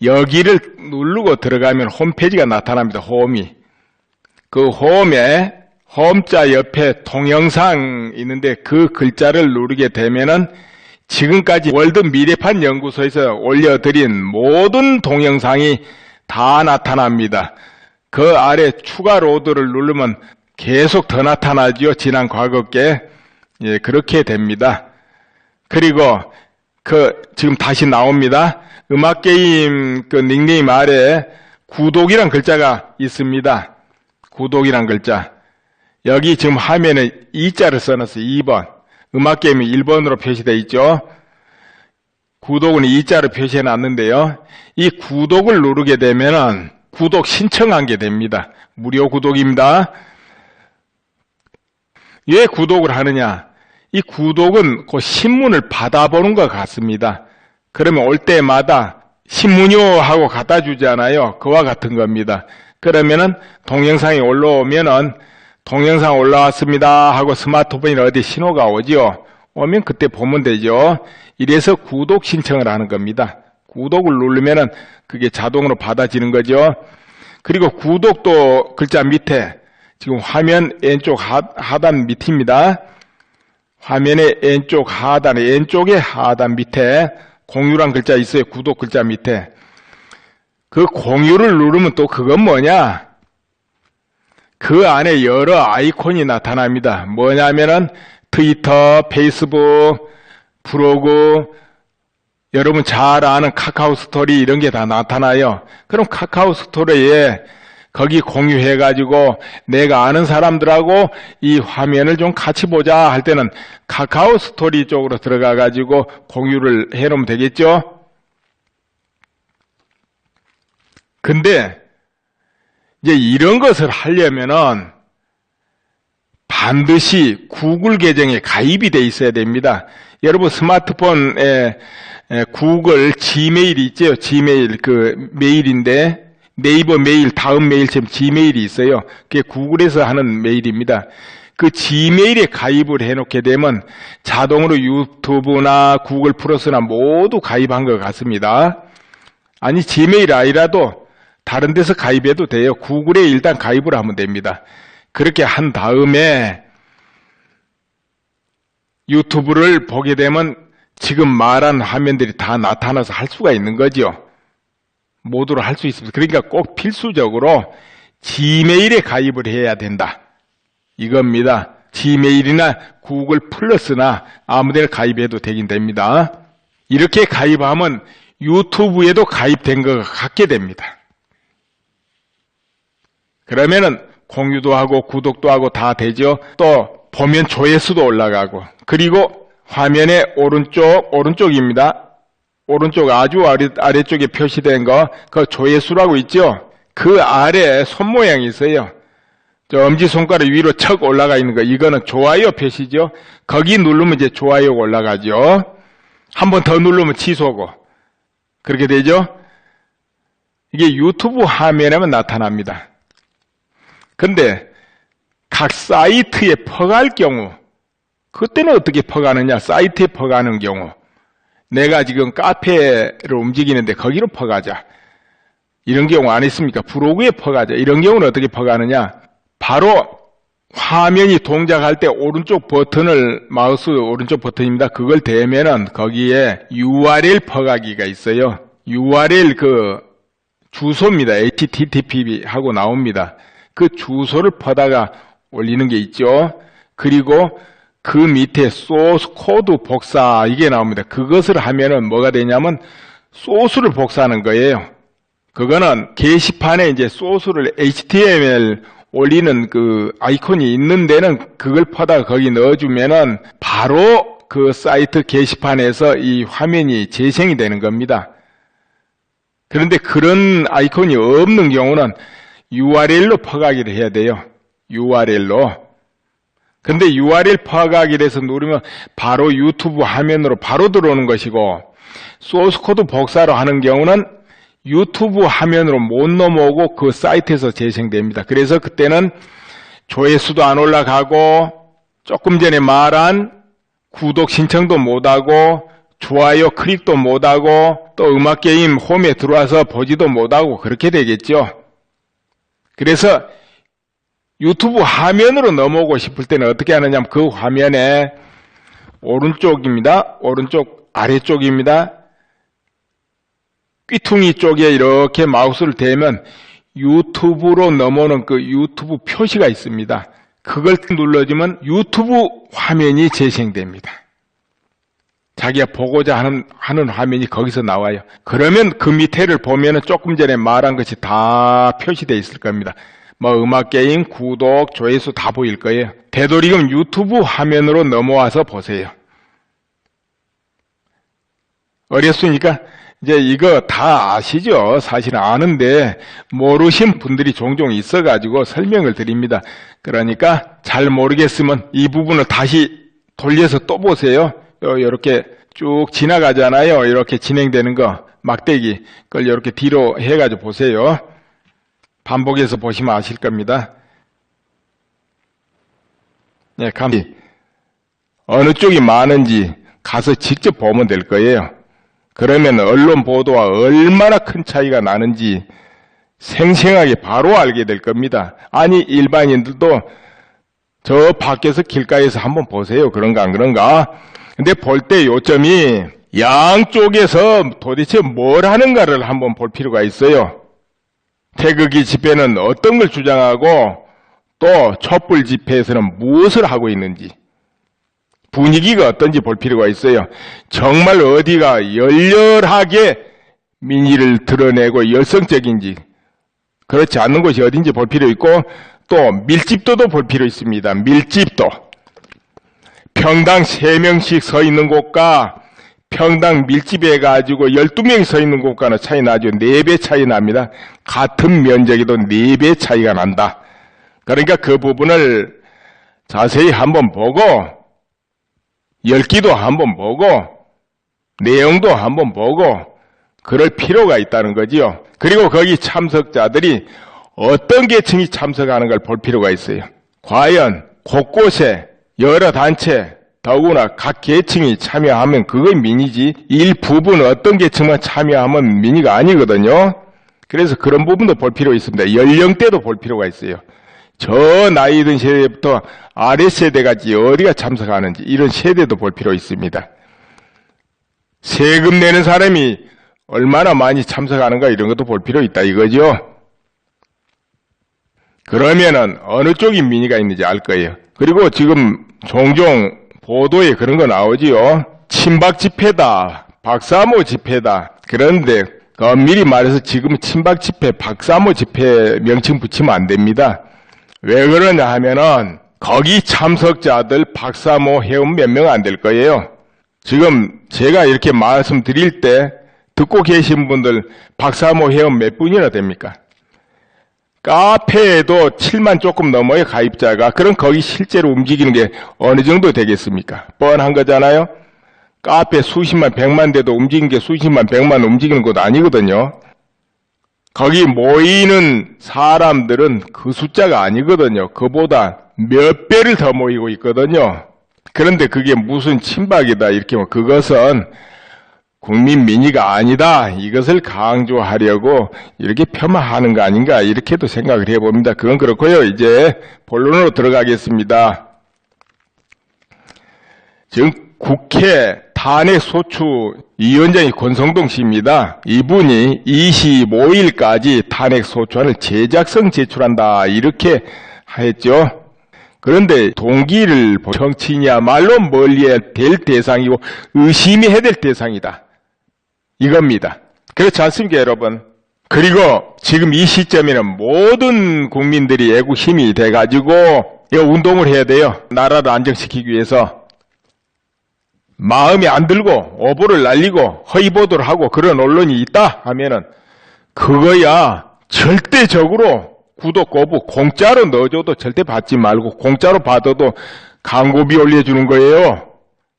여기를 누르고 들어가면 홈페이지가 나타납니다. 홈이. 그 홈에 홈자 옆에 동영상 있는데 그 글자를 누르게 되면은 지금까지 월드 미래판 연구소에서 올려드린 모든 동영상이 다 나타납니다. 그 아래 추가 로드를 누르면 계속 더 나타나죠. 지난 과거께. 예, 그렇게 됩니다. 그리고 지금 다시 나옵니다. 음악게임 그 닉네임 아래 구독이란 글자가 있습니다. 구독이란 글자. 여기 지금 화면에 2자를 써놨어요. 2번. 음악게임이 1번으로 표시되어 있죠. 구독은 2자로 표시해 놨는데요. 이 구독을 누르게 되면은 구독 신청하게 됩니다. 무료 구독입니다. 왜 구독을 하느냐? 이 구독은 그 신문을 받아보는 것 같습니다. 그러면 올 때마다 신문요 하고 갖다 주잖아요. 그와 같은 겁니다. 그러면은 동영상이 올라오면은 동영상 올라왔습니다 하고 스마트폰이나 어디 신호가 오죠. 오면 그때 보면 되죠. 이래서 구독 신청을 하는 겁니다. 구독을 누르면은 그게 자동으로 받아지는 거죠. 그리고 구독도 글자 밑에 지금 화면 왼쪽 하단 밑입니다. 화면의 왼쪽 하단에 왼쪽에 하단 밑에 공유란 글자 있어요. 구독 글자 밑에. 그 공유를 누르면 또 그건 뭐냐? 그 안에 여러 아이콘이 나타납니다. 뭐냐면은 트위터, 페이스북, 블로그, 여러분 잘 아는 카카오 스토리 이런 게 다 나타나요. 그럼 카카오 스토리에 거기 공유해가지고 내가 아는 사람들하고 이 화면을 좀 같이 보자 할 때는 카카오 스토리 쪽으로 들어가가지고 공유를 해놓으면 되겠죠? 근데 이제 이런 것을 하려면은 반드시 구글 계정에 가입이 돼 있어야 됩니다. 여러분 스마트폰에 구글 지메일이 있죠? 지메일 그 메일인데 네이버 메일, 다음 메일처럼 지메일이 있어요. 그게 구글에서 하는 메일입니다. 그 지메일에 가입을 해놓게 되면 자동으로 유튜브나 구글 플러스나 모두 가입한 것 같습니다. 아니 지메일 아니라도 다른 데서 가입해도 돼요. 구글에 일단 가입을 하면 됩니다. 그렇게 한 다음에 유튜브를 보게 되면 지금 말한 화면들이 다 나타나서 할 수가 있는 거죠. 모두로 할 수 있습니다. 그러니까 꼭 필수적으로 지메일에 가입을 해야 된다. 이겁니다. 지메일이나 구글 플러스나 아무데나 가입해도 되긴 됩니다. 이렇게 가입하면 유튜브에도 가입된 것 같게 됩니다. 그러면은 공유도 하고 구독도 하고 다 되죠. 또 보면 조회수도 올라가고 그리고 화면의 오른쪽입니다. 오른쪽 아주 아래쪽에 표시된 거, 그 조회수라고 있죠? 그 아래 손 모양이 있어요. 저 엄지손가락 위로 척 올라가 있는 거, 이거는 좋아요 표시죠? 거기 누르면 이제 좋아요가 올라가죠? 한 번 더 누르면 취소고. 그렇게 되죠? 이게 유튜브 화면에만 나타납니다. 근데 각 사이트에 퍼갈 경우, 그때는 어떻게 퍼가느냐? 사이트에 퍼가는 경우. 내가 지금 카페를 움직이는데 거기로 퍼가자. 이런 경우 안 있습니까? 블로그에 퍼가자. 이런 경우는 어떻게 퍼가느냐? 바로 화면이 동작할 때 오른쪽 버튼을, 마우스 오른쪽 버튼입니다. 그걸 대면은 거기에 URL 퍼가기가 있어요. URL 그 주소입니다. http 하고 나옵니다. 그 주소를 퍼다가 올리는 게 있죠. 그리고 그 밑에 소스 코드 복사 이게 나옵니다. 그것을 하면은 뭐가 되냐면 소스를 복사하는 거예요. 그거는 게시판에 이제 소스를 HTML 올리는 그 아이콘이 있는 데는 그걸 퍼다가 거기 넣어주면은 바로 그 사이트 게시판에서 이 화면이 재생이 되는 겁니다. 그런데 그런 아이콘이 없는 경우는 URL로 퍼가기를 해야 돼요. URL로. 근데 URL 퍼가기를 해서 누르면 바로 유튜브 화면으로 바로 들어오는 것이고, 소스 코드 복사로 하는 경우는 유튜브 화면으로 못 넘어오고 그 사이트에서 재생됩니다. 그래서 그때는 조회수도 안 올라가고, 조금 전에 말한 구독 신청도 못하고, 좋아요 클릭도 못하고, 또 음악게임 홈에 들어와서 보지도 못하고 그렇게 되겠죠. 그래서 유튜브 화면으로 넘어오고 싶을 때는 어떻게 하느냐 하면 그 화면에 오른쪽입니다. 오른쪽 아래쪽입니다. 삐퉁이 쪽에 이렇게 마우스를 대면 유튜브로 넘어오는 그 유튜브 표시가 있습니다. 그걸 눌러주면 유튜브 화면이 재생됩니다. 자기가 보고자 하는 화면이 거기서 나와요. 그러면 그 밑에를 보면은 조금 전에 말한 것이 다 표시되어 있을 겁니다. 뭐 음악게임, 구독, 조회수 다 보일 거예요. 되도록이면 유튜브 화면으로 넘어와서 보세요. 어렵습니까? 이제 이거 다 아시죠? 사실은 아는데 모르신 분들이 종종 있어가지고 설명을 드립니다. 그러니까 잘 모르겠으면 이 부분을 다시 돌려서 또 보세요. 이렇게 쭉 지나가잖아요. 이렇게 진행되는 거, 막대기. 그걸 이렇게 뒤로 해가지고 보세요. 반복해서 보시면 아실 겁니다. 네, 어느 쪽이 많은지 가서 직접 보면 될 거예요. 그러면 언론 보도와 얼마나 큰 차이가 나는지 생생하게 바로 알게 될 겁니다. 아니, 일반인들도 저 밖에서 길가에서 한번 보세요. 그런가 안 그런가? 근데 볼 때 요점이 양쪽에서 도대체 뭘 하는가를 한번 볼 필요가 있어요. 태극기 집회는 어떤 걸 주장하고 또 촛불 집회에서는 무엇을 하고 있는지 분위기가 어떤지 볼 필요가 있어요. 정말 어디가 열렬하게 민의를 드러내고 열성적인지 그렇지 않는 곳이 어딘지 볼 필요 있고 또 밀집도도 볼 필요 있습니다. 밀집도. 평당 3명씩 서 있는 곳과 평당 밀집해가지고 12명이 서 있는 곳과는 차이 나죠. 4배 차이 납니다. 같은 면적에도 4배 차이가 난다. 그러니까 그 부분을 자세히 한번 보고 열기도 한번 보고 내용도 한번 보고 그럴 필요가 있다는 거지요. 그리고 거기 참석자들이 어떤 계층이 참석하는 걸 볼 필요가 있어요. 과연 곳곳에 여러 단체 더구나 각 계층이 참여하면 그게 민의지 일부분 어떤 계층만 참여하면 민의가 아니거든요. 그래서 그런 부분도 볼 필요가 있습니다. 연령대도 볼 필요가 있어요. 저 나이 든 세대부터 아랫세대까지 어디가 참석하는지 이런 세대도 볼 필요 있습니다. 세금 내는 사람이 얼마나 많이 참석하는가 이런 것도 볼 필요 있다 이거죠. 그러면은 어느 쪽이 민의가 있는지 알 거예요. 그리고 지금 종종 보도에 그런 거 나오지요. 친박 집회다, 박사모 집회다. 그런데 미리 말해서 지금 친박 집회, 박사모 집회 명칭 붙이면 안 됩니다. 왜 그러냐 하면은 거기 참석자들 박사모 회원 몇 명 안 될 거예요. 지금 제가 이렇게 말씀드릴 때 듣고 계신 분들 박사모 회원 몇 분이나 됩니까? 카페에도 7만 조금 넘어요, 가입자가. 그럼 거기 실제로 움직이는 게 어느 정도 되겠습니까? 뻔한 거잖아요? 카페 수십만, 백만 돼도 움직이는 게 수십만, 백만 움직이는 것도 아니거든요. 거기 모이는 사람들은 그 숫자가 아니거든요. 그보다 몇 배를 더 모이고 있거든요. 그런데 그게 무슨 친박이다, 이렇게 그것은 국민 민의가 아니다. 이것을 강조하려고 이렇게 폄하하는 거 아닌가 이렇게도 생각을 해봅니다. 그건 그렇고요. 이제 본론으로 들어가겠습니다. 지금 국회 탄핵소추 위원장이 권성동 씨입니다. 이분이 25일까지 탄핵소추안을 제작성 제출한다 이렇게 했죠. 그런데 동기를 정치인이야말로 멀리해야 될 대상이고 의심해야 될 대상이다. 이겁니다. 그렇지 않습니까, 여러분? 그리고 지금 이 시점에는 모든 국민들이 애국힘이 돼가지고 운동을 해야 돼요. 나라를 안정시키기 위해서. 마음에 안 들고 오보를 날리고 허위보도를 하고 그런 언론이 있다 하면은 그거야 절대적으로 구독 거부 공짜로 넣어줘도 절대 받지 말고 공짜로 받아도 광고비 올려주는 거예요.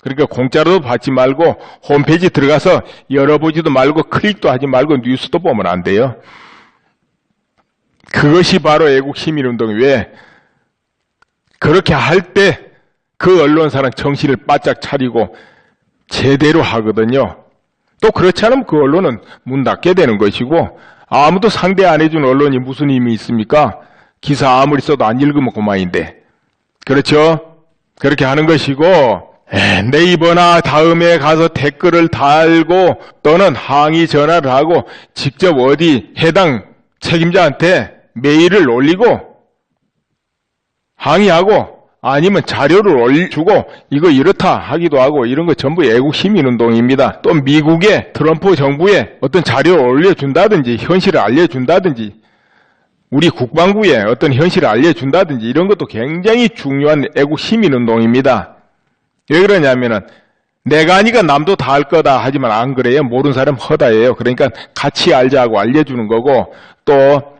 그러니까 공짜로도 받지 말고 홈페이지 들어가서 열어보지도 말고 클릭도 하지 말고 뉴스도 보면 안 돼요. 그것이 바로 애국시민운동이 왜 그렇게 할 때 그 언론사는 정신을 바짝 차리고 제대로 하거든요. 또 그렇지 않으면 그 언론은 문 닫게 되는 것이고 아무도 상대 안 해준 언론이 무슨 힘이 있습니까? 기사 아무리 써도 안 읽으면 그만인데. 그렇죠? 그렇게 하는 것이고 네이버나 다음에 가서 댓글을 달고 또는 항의 전화를 하고 직접 어디 해당 책임자한테 메일을 올리고 항의하고 아니면 자료를 올려주고 이거 이렇다 하기도 하고 이런 거 전부 애국시민운동입니다. 또 미국의 트럼프 정부에 어떤 자료를 올려준다든지 현실을 알려준다든지 우리 국방부에 어떤 현실을 알려준다든지 이런 것도 굉장히 중요한 애국시민운동입니다. 왜 그러냐면은 내가 아니까 남도 다 알 거다 하지만 안 그래요. 모르는 사람 허다예요. 그러니까 같이 알자고 알려주는 거고 또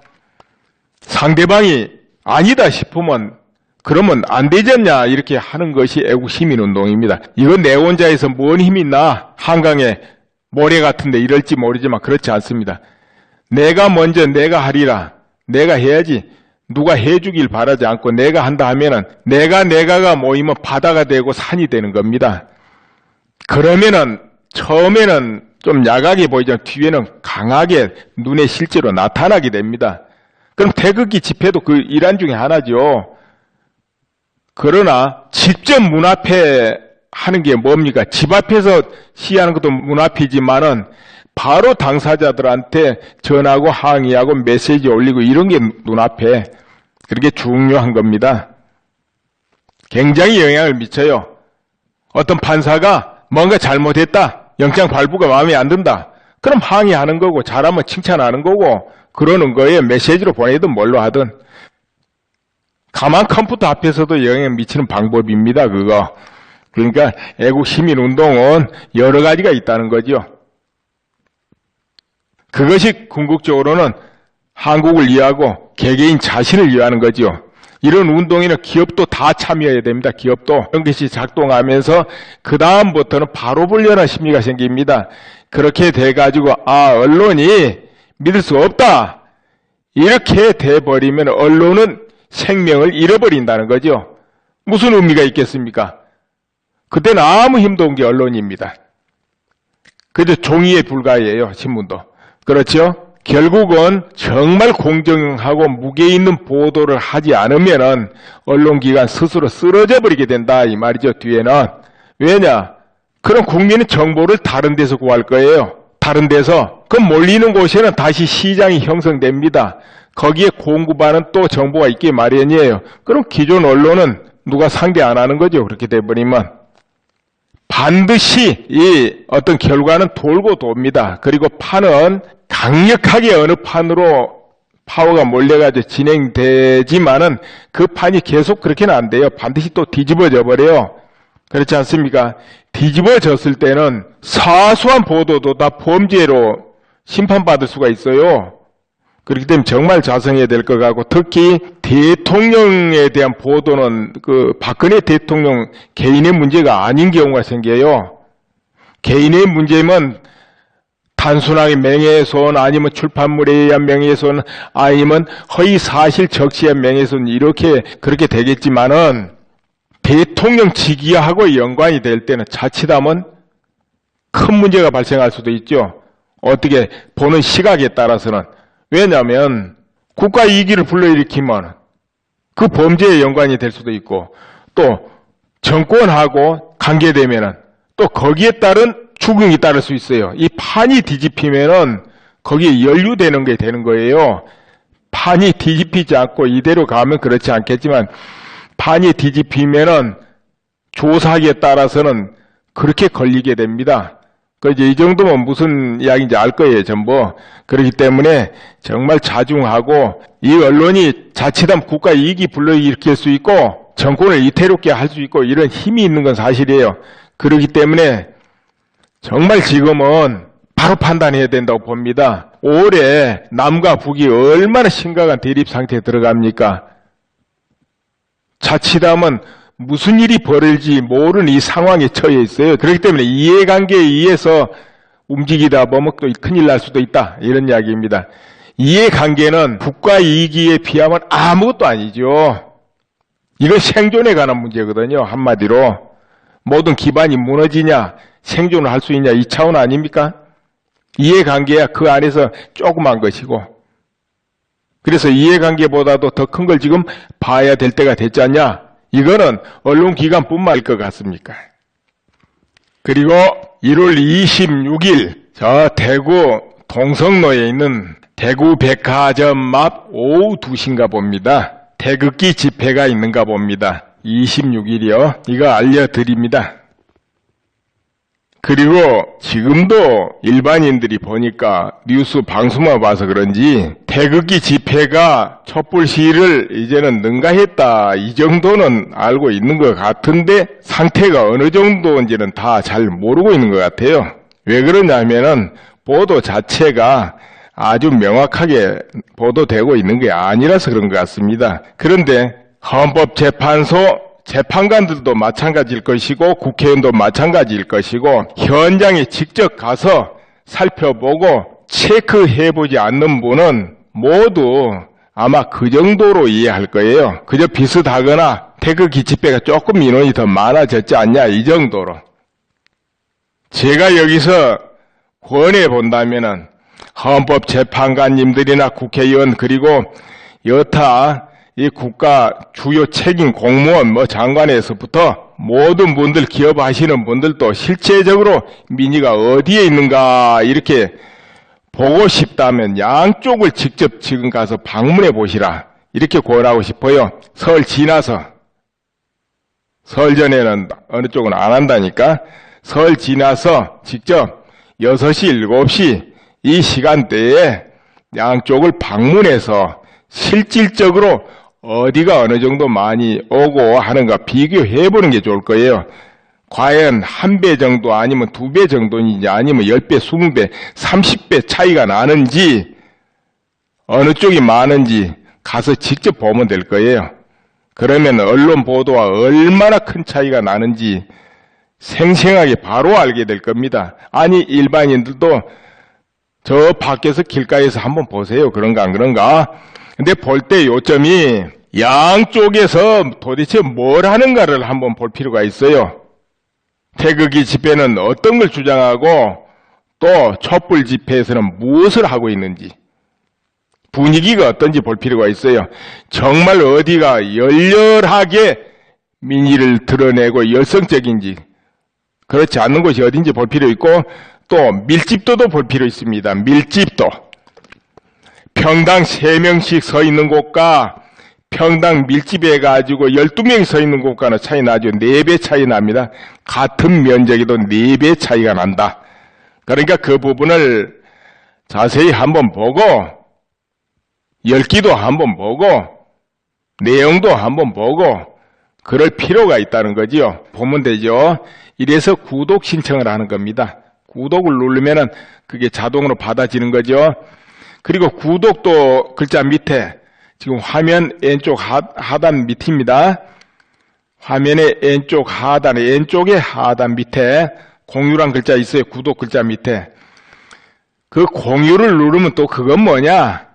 상대방이 아니다 싶으면 그러면 안 되지 않냐 이렇게 하는 것이 애국시민운동입니다. 이건 내 혼자에서 뭔 힘이 있나 한강에 모래 같은데 이럴지 모르지만 그렇지 않습니다. 내가 먼저 내가 하리라 내가 해야지 누가 해주길 바라지 않고 내가 한다 하면은 내가가 모이면 바다가 되고 산이 되는 겁니다. 그러면은 처음에는 좀 약하게 보이지만 뒤에는 강하게 눈에 실제로 나타나게 됩니다. 그럼 태극기 집회도 그 일환 중에 하나죠. 그러나 직접 문 앞에 하는 게 뭡니까? 집 앞에서 시위하는 것도 문 앞이지만은 바로 당사자들한테 전하고 항의하고 메시지 올리고 이런 게 눈앞에 그렇게 중요한 겁니다. 굉장히 영향을 미쳐요. 어떤 판사가 뭔가 잘못했다. 영장 발부가 마음에 안 든다. 그럼 항의하는 거고 잘하면 칭찬하는 거고 그러는 거에 메시지로 보내든 뭘로 하든 가만 컴퓨터 앞에서도 영향을 미치는 방법입니다. 그거. 그러니까 애국시민운동은 여러 가지가 있다는 거죠. 그것이 궁극적으로는 한국을 위하고 개개인 자신을 위하는 거죠. 이런 운동에는 기업도 다 참여해야 됩니다. 기업도. 이런 것이 작동하면서 그 다음부터는 바로 불려는 심리가 생깁니다. 그렇게 돼가지고 언론이 믿을 수 없다. 이렇게 돼버리면 언론은 생명을 잃어버린다는 거죠. 무슨 의미가 있겠습니까? 그때는 아무 힘도 없는 게 언론입니다. 그저 종이에 불과해요. 신문도. 그렇죠? 결국은 정말 공정하고 무게 있는 보도를 하지 않으면은 언론기관 스스로 쓰러져 버리게 된다 이 말이죠. 뒤에는. 왜냐? 그럼 국민은 정보를 다른 데서 구할 거예요. 다른 데서. 그럼 몰리는 곳에는 다시 시장이 형성됩니다. 거기에 공급하는 또 정보가 있기 마련이에요. 그럼 기존 언론은 누가 상대 안 하는 거죠. 그렇게 돼버리면. 반드시 이 어떤 결과는 돌고 돕니다. 그리고 판은 강력하게 어느 판으로 파워가 몰려가지고 진행되지만은 그 판이 계속 그렇게는 안 돼요. 반드시 또 뒤집어져 버려요. 그렇지 않습니까? 뒤집어졌을 때는 사소한 보도도 다 범죄로 심판받을 수가 있어요. 그렇기 때문에 정말 자성해야 될 것 같고 특히 대통령에 대한 보도는 그 박근혜 대통령 개인의 문제가 아닌 경우가 생겨요. 개인의 문제면 단순하게 명예훼손 아니면 출판물에 의한 명예훼손 아니면 허위사실 적시에 의한 명예훼손 이렇게 그렇게 되겠지만은 대통령 직위하고 연관이 될 때는 자칫하면 큰 문제가 발생할 수도 있죠. 어떻게 보는 시각에 따라서는. 왜냐하면 국가 이익을 불러일으키면 그 범죄에 연관이 될 수도 있고, 또 정권하고 관계되면은 또 거기에 따른 추궁이 따를 수 있어요. 이 판이 뒤집히면은 거기에 연루되는 게 되는 거예요. 판이 뒤집히지 않고 이대로 가면 그렇지 않겠지만, 판이 뒤집히면은 조사하기에 따라서는 그렇게 걸리게 됩니다. 이제 이 정도면 무슨 이야기인지 알 거예요, 전부. 그렇기 때문에 정말 자중하고, 이 언론이 자칫하면 국가 이익이 불러일으킬 수 있고, 정권을 이태롭게 할 수 있고, 이런 힘이 있는 건 사실이에요. 그렇기 때문에 정말 지금은 바로 판단해야 된다고 봅니다. 올해 남과 북이 얼마나 심각한 대립 상태에 들어갑니까? 자칫하면 무슨 일이 벌어질지 모르는 이 상황에 처해 있어요. 그렇기 때문에 이해관계에 의해서 움직이다 보면 또 큰일 날 수도 있다. 이런 이야기입니다. 이해관계는 국가 이익에 비하면 아무것도 아니죠. 이건 생존에 관한 문제거든요. 한마디로. 모든 기반이 무너지냐, 생존을 할 수 있냐, 이 차원 아닙니까? 이해관계야 그 안에서 조그만 것이고. 그래서 이해관계보다도 더 큰 걸 지금 봐야 될 때가 됐지 않냐? 이거는 언론기관뿐만일 것 같습니까? 그리고 1월 26일 저 대구 동성로에 있는 대구 백화점 앞 오후 2시인가 봅니다. 태극기 집회가 있는가 봅니다. 26일이요. 이거 알려드립니다. 그리고 지금도 일반인들이 보니까 뉴스 방송만 봐서 그런지 태극기 집회가 촛불 시위를 이제는 능가했다, 이 정도는 알고 있는 것 같은데 상태가 어느 정도인지는 다 잘 모르고 있는 것 같아요. 왜 그러냐면은 보도 자체가 아주 명확하게 보도되고 있는 게 아니라서 그런 것 같습니다. 그런데 헌법재판소 재판관들도 마찬가지일 것이고 국회의원도 마찬가지일 것이고 현장에 직접 가서 살펴보고 체크해보지 않는 분은 모두 아마 그 정도로 이해할 거예요. 그저 비슷하거나 태극기 집회가 조금 인원이 더 많아졌지 않냐, 이 정도로. 제가 여기서 권해본다면은 헌법재판관님들이나 국회의원 그리고 여타 이 국가 주요 책임 공무원 장관에서부터 모든 분들, 기업 하시는 분들도 실제적으로 민의가 어디에 있는가 이렇게 보고 싶다면 양쪽을 직접 지금 가서 방문해 보시라, 이렇게 권하고 싶어요. 설 지나서, 설 전에는 어느 쪽은 안 한다니까, 설 지나서 직접 6시, 7시 이 시간대에 양쪽을 방문해서 실질적으로 어디가 어느 정도 많이 오고 하는가 비교해보는 게 좋을 거예요. 과연 1배 정도 아니면 2배 정도인지 아니면 10배, 20배, 30배 차이가 나는지 어느 쪽이 많은지 가서 직접 보면 될 거예요. 그러면 언론 보도와 얼마나 큰 차이가 나는지 생생하게 바로 알게 될 겁니다. 아니 일반인들도 저 밖에서 길가에서 한번 보세요. 그런가 안 그런가? 근데 볼 때 요점이 양쪽에서 도대체 뭘 하는가를 한번 볼 필요가 있어요. 태극기 집회는 어떤 걸 주장하고 또 촛불 집회에서는 무엇을 하고 있는지 분위기가 어떤지 볼 필요가 있어요. 정말 어디가 열렬하게 민의를 드러내고 열성적인지 그렇지 않는 곳이 어딘지 볼 필요 있고 또 밀집도도 볼 필요 있습니다. 밀집도. 평당 3명씩 서 있는 곳과 평당 밀집해가지고 12명이 서 있는 곳과는 차이 나죠. 4배 차이 납니다. 같은 면적에도 4배 차이가 난다. 그러니까 그 부분을 자세히 한번 보고 열기도 한번 보고 내용도 한번 보고 그럴 필요가 있다는 거지요. 보면 되죠. 이래서 구독 신청을 하는 겁니다. 구독을 누르면은 그게 자동으로 받아지는 거죠. 그리고 구독도 글자 밑에 지금 화면 왼쪽 하단 밑입니다. 화면의 왼쪽 하단에 왼쪽에 하단 밑에 공유란 글자 있어요. 구독 글자 밑에. 그 공유를 누르면 또 그건 뭐냐?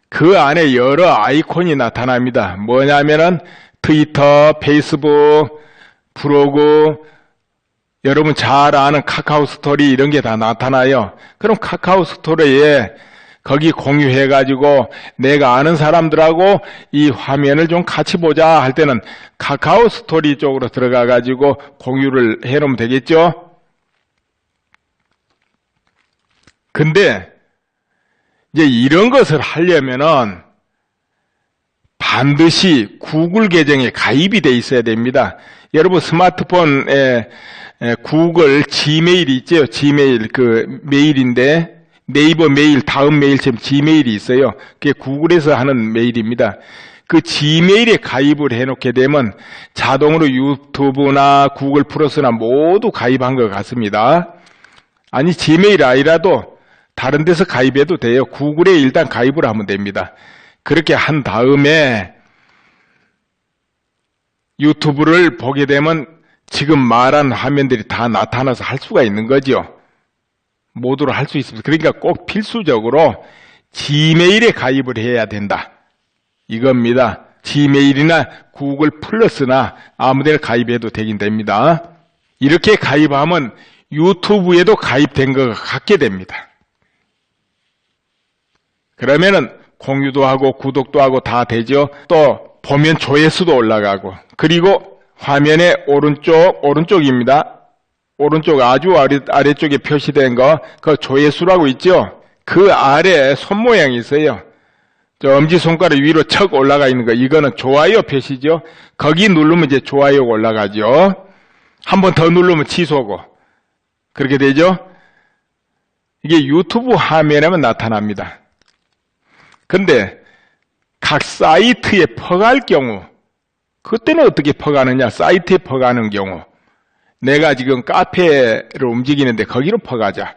그 안에 여러 아이콘이 나타납니다. 뭐냐면은 트위터, 페이스북, 블로그, 여러분 잘 아는 카카오 스토리 이런 게 다 나타나요. 그럼 카카오 스토리에 거기 공유해가지고 내가 아는 사람들하고 이 화면을 좀 같이 보자 할 때는 카카오 스토리 쪽으로 들어가가지고 공유를 해놓으면 되겠죠? 근데 이제 이런 것을 하려면은 반드시 구글 계정에 가입이 돼 있어야 됩니다. 여러분 스마트폰에 구글 지메일이 있죠? 지메일 그 메일인데 네이버 메일, 다음 메일처럼 지메일이 있어요. 그게 구글에서 하는 메일입니다. 그 지메일에 가입을 해놓게 되면 자동으로 유튜브나 구글 플러스나 모두 가입한 것 같습니다. 아니 지메일 아니라도 다른 데서 가입해도 돼요. 구글에 일단 가입을 하면 됩니다. 그렇게 한 다음에 유튜브를 보게 되면 지금 말한 화면들이 다 나타나서 할 수가 있는 거죠. 모두로 할 수 있습니다. 그러니까 꼭 필수적으로 지메일에 가입을 해야 된다. 이겁니다. 지메일이나 구글 플러스나 아무데나 가입해도 되긴 됩니다. 이렇게 가입하면 유튜브에도 가입된 것 같게 됩니다. 그러면은 공유도 하고 구독도 하고 다 되죠. 또 보면 조회수도 올라가고 그리고 화면의 오른쪽입니다. 오른쪽 아주 아래쪽에 표시된 거, 그 조회수라고 있죠? 그 아래 손 모양이 있어요. 저 엄지손가락 위로 척 올라가 있는 거, 이거는 좋아요 표시죠? 거기 누르면 이제 좋아요가 올라가죠? 한 번 더 누르면 취소고. 그렇게 되죠? 이게 유튜브 화면에만 나타납니다. 근데 각 사이트에 퍼갈 경우, 그때는 어떻게 퍼가느냐? 사이트에 퍼가는 경우. 내가 지금 카페를 움직이는데 거기로 퍼가자.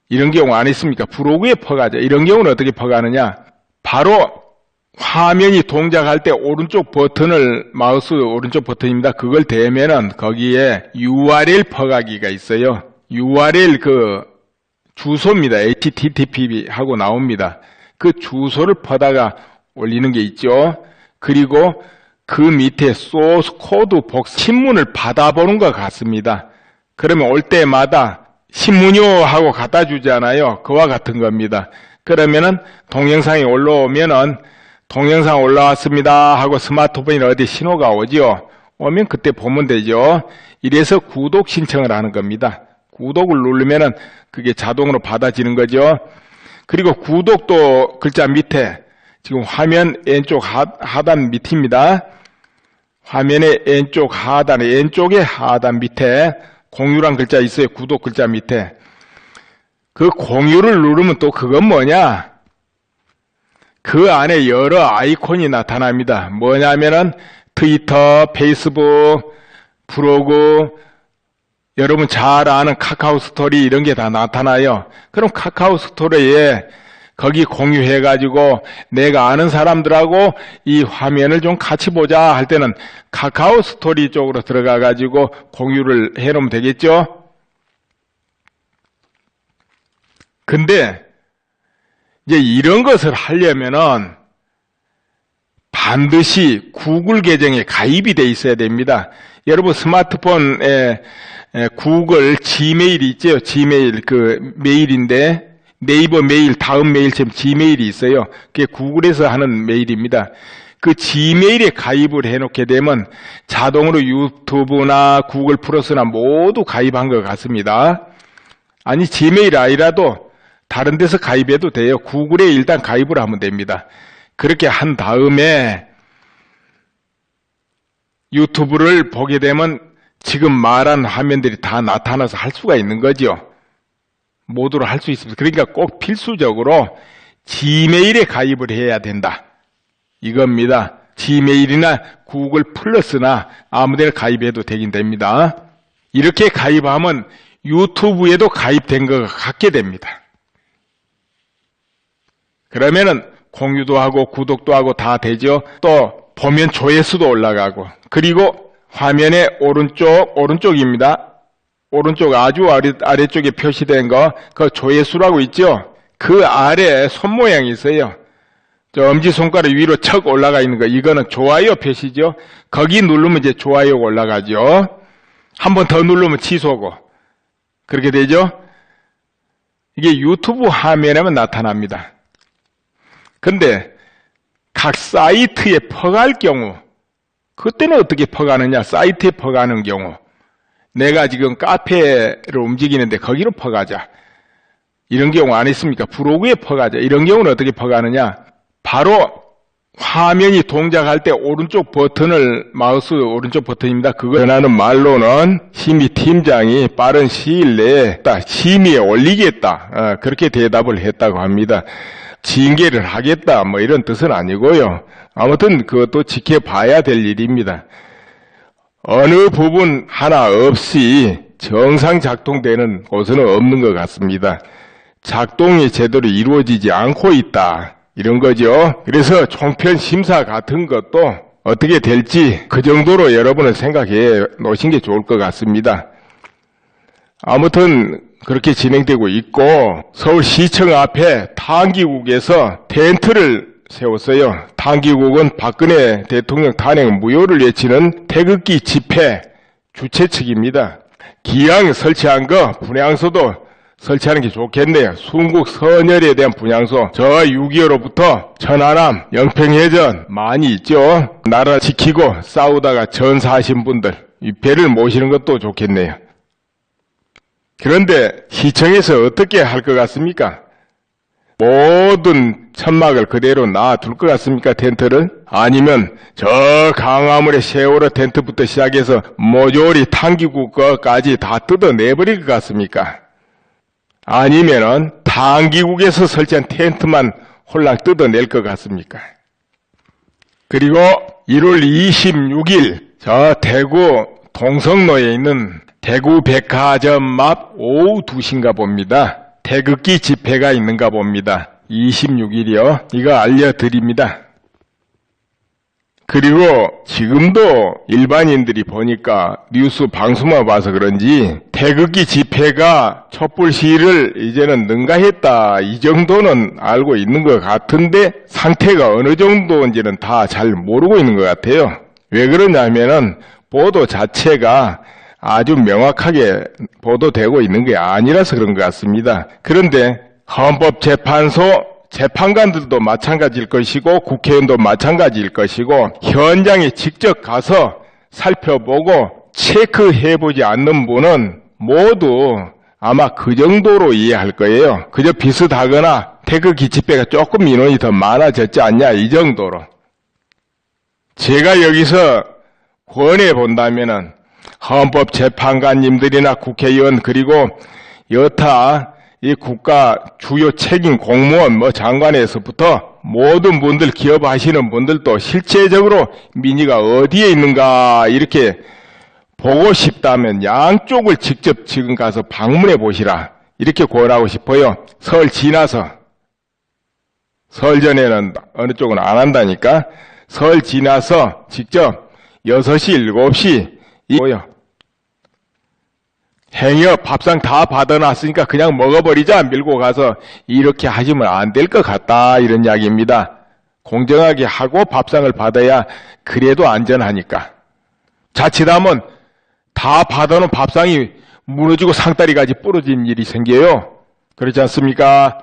이런 경우 안 있습니까? 블로그에 퍼가자. 이런 경우는 어떻게 퍼가느냐? 바로 화면이 동작할 때 오른쪽 버튼을, 마우스 오른쪽 버튼입니다. 그걸 대면은 거기에 URL 퍼가기가 있어요. URL 그 주소입니다. HTTP 하고 나옵니다. 그 주소를 퍼다가 올리는 게 있죠. 그리고 그 밑에 소스 코드 신문을 받아보는 것 같습니다. 그러면 올 때마다 신문요 하고 갖다 주잖아요. 그와 같은 겁니다. 그러면은 동영상이 올라오면은 동영상 올라왔습니다 하고 스마트폰에 어디 신호가 오죠. 오면 그때 보면 되죠. 이래서 구독 신청을 하는 겁니다. 구독을 누르면은 그게 자동으로 받아지는 거죠. 그리고 구독도 글자 밑에 지금 화면 왼쪽 하단 밑입니다. 화면의 왼쪽 하단에, 왼쪽에 하단 밑에 공유란 글자 있어요. 구독 글자 밑에. 그 공유를 누르면 또 그건 뭐냐? 그 안에 여러 아이콘이 나타납니다. 뭐냐면은 트위터, 페이스북, 블로그, 여러분 잘 아는 카카오 스토리 이런 게 다 나타나요. 그럼 카카오 스토리에 거기 공유해가지고 내가 아는 사람들하고 이 화면을 좀 같이 보자 할 때는 카카오 스토리 쪽으로 들어가가지고 공유를 해놓으면 되겠죠? 근데 이제 이런 것을 하려면은 반드시 구글 계정에 가입이 돼 있어야 됩니다. 여러분 스마트폰에 구글 지메일이 있죠? 지메일 그 메일인데 네이버 메일, 다음 메일처럼 지메일이 있어요. 그게 구글에서 하는 메일입니다. 그 지메일에 가입을 해놓게 되면 자동으로 유튜브나 구글 플러스나 모두 가입한 것 같습니다. 아니 지메일 아니라도 다른 데서 가입해도 돼요. 구글에 일단 가입을 하면 됩니다. 그렇게 한 다음에 유튜브를 보게 되면 지금 말한 화면들이 다 나타나서 할 수가 있는 거죠. 모두로 할 수 있습니다. 그러니까 꼭 필수적으로 지메일에 가입을 해야 된다. 이겁니다. 지메일이나 구글 플러스나 아무데나 가입해도 되긴 됩니다. 이렇게 가입하면 유튜브에도 가입된 것 같게 됩니다. 그러면은 공유도 하고 구독도 하고 다 되죠. 또 보면 조회수도 올라가고 그리고 화면의 오른쪽입니다. 오른쪽 아주 아래쪽에 표시된 거, 그 조회수라고 있죠? 그 아래 손 모양이 있어요. 저 엄지손가락 위로 척 올라가 있는 거, 이거는 좋아요 표시죠? 거기 누르면 이제 좋아요가 올라가죠? 한 번 더 누르면 취소고 그렇게 되죠. 이게 유튜브 화면에만 나타납니다. 근데 각 사이트에 퍼갈 경우, 그때는 어떻게 퍼가느냐? 사이트에 퍼가는 경우, 내가 지금 카페를 움직이는데 거기로 퍼가자, 이런 경우 안 있습니까? 블로그에 퍼가자, 이런 경우는 어떻게 퍼가느냐? 바로 화면이 동작할 때 오른쪽 버튼을, 마우스 오른쪽 버튼입니다. 그거 전하는 말로는 심의 팀장이 빠른 시일 내에 심의에 올리겠다, 그렇게 대답을 했다고 합니다. 징계를 하겠다, 뭐 이런 뜻은 아니고요. 아무튼 그것도 지켜봐야 될 일입니다. 어느 부분 하나 없이 정상 작동되는 곳은 없는 것 같습니다. 작동이 제대로 이루어지지 않고 있다, 이런 거죠. 그래서 총편 심사 같은 것도 어떻게 될지 그 정도로 여러분은 생각해 놓으신 게 좋을 것 같습니다. 아무튼 그렇게 진행되고 있고, 서울시청 앞에 당기국에서 텐트를 세웠어요. 당기국은 박근혜 대통령 탄핵 무효를 외치는 태극기 집회 주최 측입니다. 기왕 설치한 거 분향소도 설치하는 게 좋겠네요. 순국 선열에 대한 분향소, 저 6.25로부터 천안함, 영평해전 많이 있죠. 나라 지키고 싸우다가 전사하신 분들, 이 배를 모시는 것도 좋겠네요. 그런데 시청에서 어떻게 할 것 같습니까? 모든 천막을 그대로 놔둘 것 같습니까? 텐트를? 아니면 저 강화문의 세월호 텐트부터 시작해서 모조리 당기국 거까지 다 뜯어내버릴 것 같습니까? 아니면은 당기국에서 설치한 텐트만 홀랑 뜯어낼 것 같습니까? 그리고 1월 26일 저 대구 동성로에 있는 대구 백화점 앞 오후 2시인가 봅니다. 태극기 집회가 있는가 봅니다. 26일이요. 이거 알려드립니다. 그리고 지금도 일반인들이 보니까 뉴스 방송만 봐서 그런지 태극기 집회가 촛불 시위를 이제는 능가했다, 이 정도는 알고 있는 것 같은데 상태가 어느 정도인지는 다 잘 모르고 있는 것 같아요. 왜 그러냐면은 보도 자체가 아주 명확하게 보도되고 있는 게 아니라서 그런 것 같습니다. 그런데 헌법재판소 재판관들도 마찬가지일 것이고 국회의원도 마찬가지일 것이고 현장에 직접 가서 살펴보고 체크해보지 않는 분은 모두 아마 그 정도로 이해할 거예요. 그저 비슷하거나 태극기 집회가 조금 인원이 더 많아졌지 않냐, 이 정도로. 제가 여기서 권해본다면은 헌법재판관님들이나 국회의원 그리고 여타 이 국가 주요 책임 공무원 장관에서부터 모든 분들, 기업 하시는 분들도 실제적으로 민의가 어디에 있는가 이렇게 보고 싶다면 양쪽을 직접 지금 가서 방문해 보시라, 이렇게 권하고 싶어요. 설 지나서, 설 전에는 어느 쪽은 안 한다니까, 설 지나서 직접 6시, 7시 뭐요? 행여 밥상 다 받아놨으니까 그냥 먹어버리자, 밀고 가서 이렇게 하시면 안 될 것 같다, 이런 이야기입니다. 공정하게 하고 밥상을 받아야 그래도 안전하니까. 자칫하면 다 받아놓은 밥상이 무너지고 상다리까지 부러진 일이 생겨요. 그렇지 않습니까?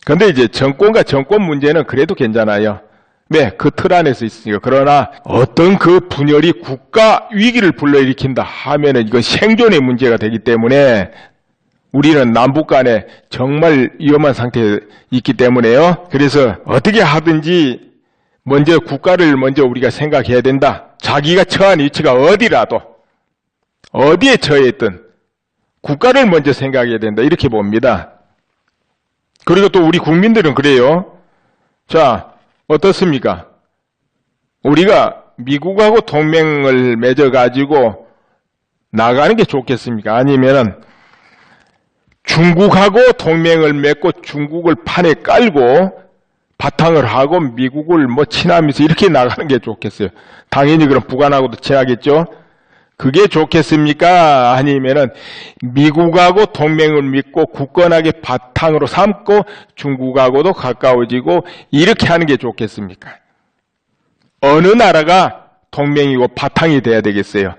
근데 이제 정권과 정권 문제는 그래도 괜찮아요. 네, 그 틀 안에서 있으니까. 그러나 어떤 그 분열이 국가 위기를 불러일으킨다 하면은 이건 생존의 문제가 되기 때문에 우리는 남북 간에 정말 위험한 상태에 있기 때문에요. 그래서 어떻게 하든지 먼저 국가를 먼저 우리가 생각해야 된다. 자기가 처한 위치가 어디라도, 어디에 처해 있든 국가를 먼저 생각해야 된다, 이렇게 봅니다. 그리고 또 우리 국민들은 그래요. 자, 어떻습니까? 우리가 미국하고 동맹을 맺어가지고 나가는 게 좋겠습니까? 아니면은 중국하고 동맹을 맺고 중국을 판에 깔고 바탕을 하고 미국을 친하면서 이렇게 나가는 게 좋겠어요? 당연히 그럼 북한하고도 친하겠죠? 그게 좋겠습니까? 아니면은 미국하고 동맹을 맺고 굳건하게 바탕으로 삼고 중국하고도 가까워지고 이렇게 하는 게 좋겠습니까? 어느 나라가 동맹이고 바탕이 돼야 되겠어요?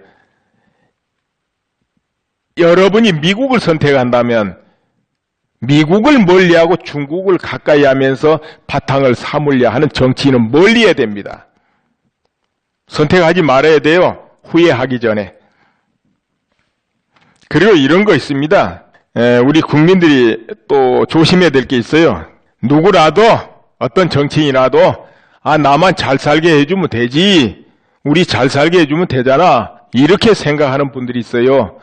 여러분이 미국을 선택한다면 미국을 멀리하고 중국을 가까이 하면서 바탕을 삼으려 하는 정치인은 멀리해야 됩니다. 선택하지 말아야 돼요. 후회하기 전에. 그리고 이런 거 있습니다. 우리 국민들이 또 조심해야 될 게 있어요. 누구라도 어떤 정치인이라도 나만 잘 살게 해주면 되지, 우리 잘 살게 해주면 되잖아, 이렇게 생각하는 분들이 있어요.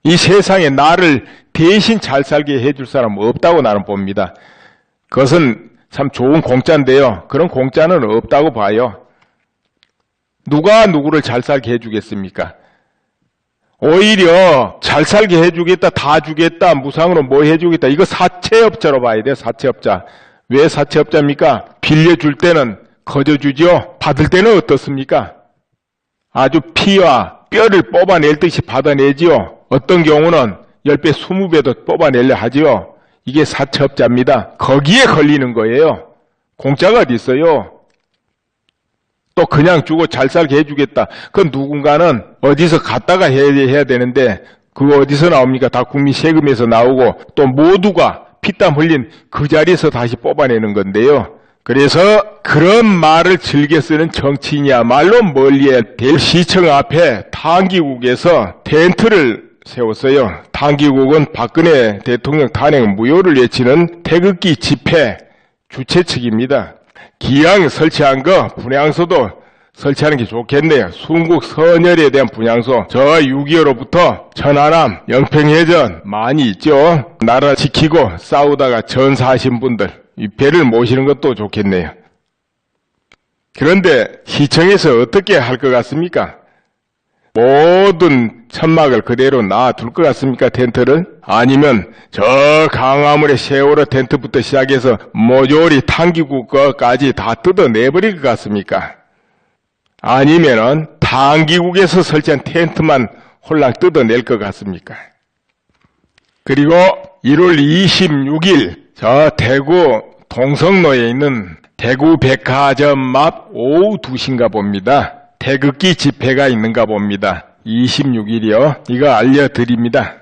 이 세상에 나를 대신 잘 살게 해줄 사람 없다고 나는 봅니다. 그것은 참 좋은 공짜인데요, 그런 공짜는 없다고 봐요. 누가 누구를 잘 살게 해주겠습니까? 오히려 잘 살게 해주겠다, 다 주겠다, 무상으로 뭐 해주겠다, 이거 사채업자로 봐야 돼요. 사채업자. 왜 사채업자입니까? 빌려줄 때는 거저주죠. 받을 때는 어떻습니까? 아주 피와 뼈를 뽑아낼 듯이 받아내지요. 어떤 경우는 10배, 20배도 뽑아내려 하지요. 이게 사채업자입니다. 거기에 걸리는 거예요. 공짜가 어디 있어요? 또 그냥 주고 잘 살게 해주겠다. 그건 누군가는 어디서 갖다가 해야 되는데 그거 어디서 나옵니까? 다 국민 세금에서 나오고 또 모두가 피땀 흘린 그 자리에서 다시 뽑아내는 건데요. 그래서 그런 말을 즐겨 쓰는 정치인이야말로 멀리해야 될. 시청 앞에 당기국에서 텐트를 세웠어요. 당기국은 박근혜 대통령 탄핵 무효를 외치는 태극기 집회 주최 측입니다. 기왕 설치한 거 분향소도 설치하는 게 좋겠네요. 순국 선열에 대한 분향소. 저 6.25로부터 천안함, 영평해전 많이 있죠. 나라 지키고 싸우다가 전사하신 분들, 이 배를 모시는 것도 좋겠네요. 그런데 시청에서 어떻게 할 것 같습니까? 모든 천막을 그대로 놔둘 것 같습니까? 텐트를? 아니면 저 강화문의 세월호 텐트부터 시작해서 모조리 당기국 거까지 다 뜯어내버릴 것 같습니까? 아니면은 당기국에서 설치한 텐트만 홀랑 뜯어낼 것 같습니까? 그리고 1월 26일 저 대구 동성로에 있는 대구 백화점 앞 오후 2시인가 봅니다. 태극기 집회가 있는가 봅니다. 26일이요. 이거 알려드립니다.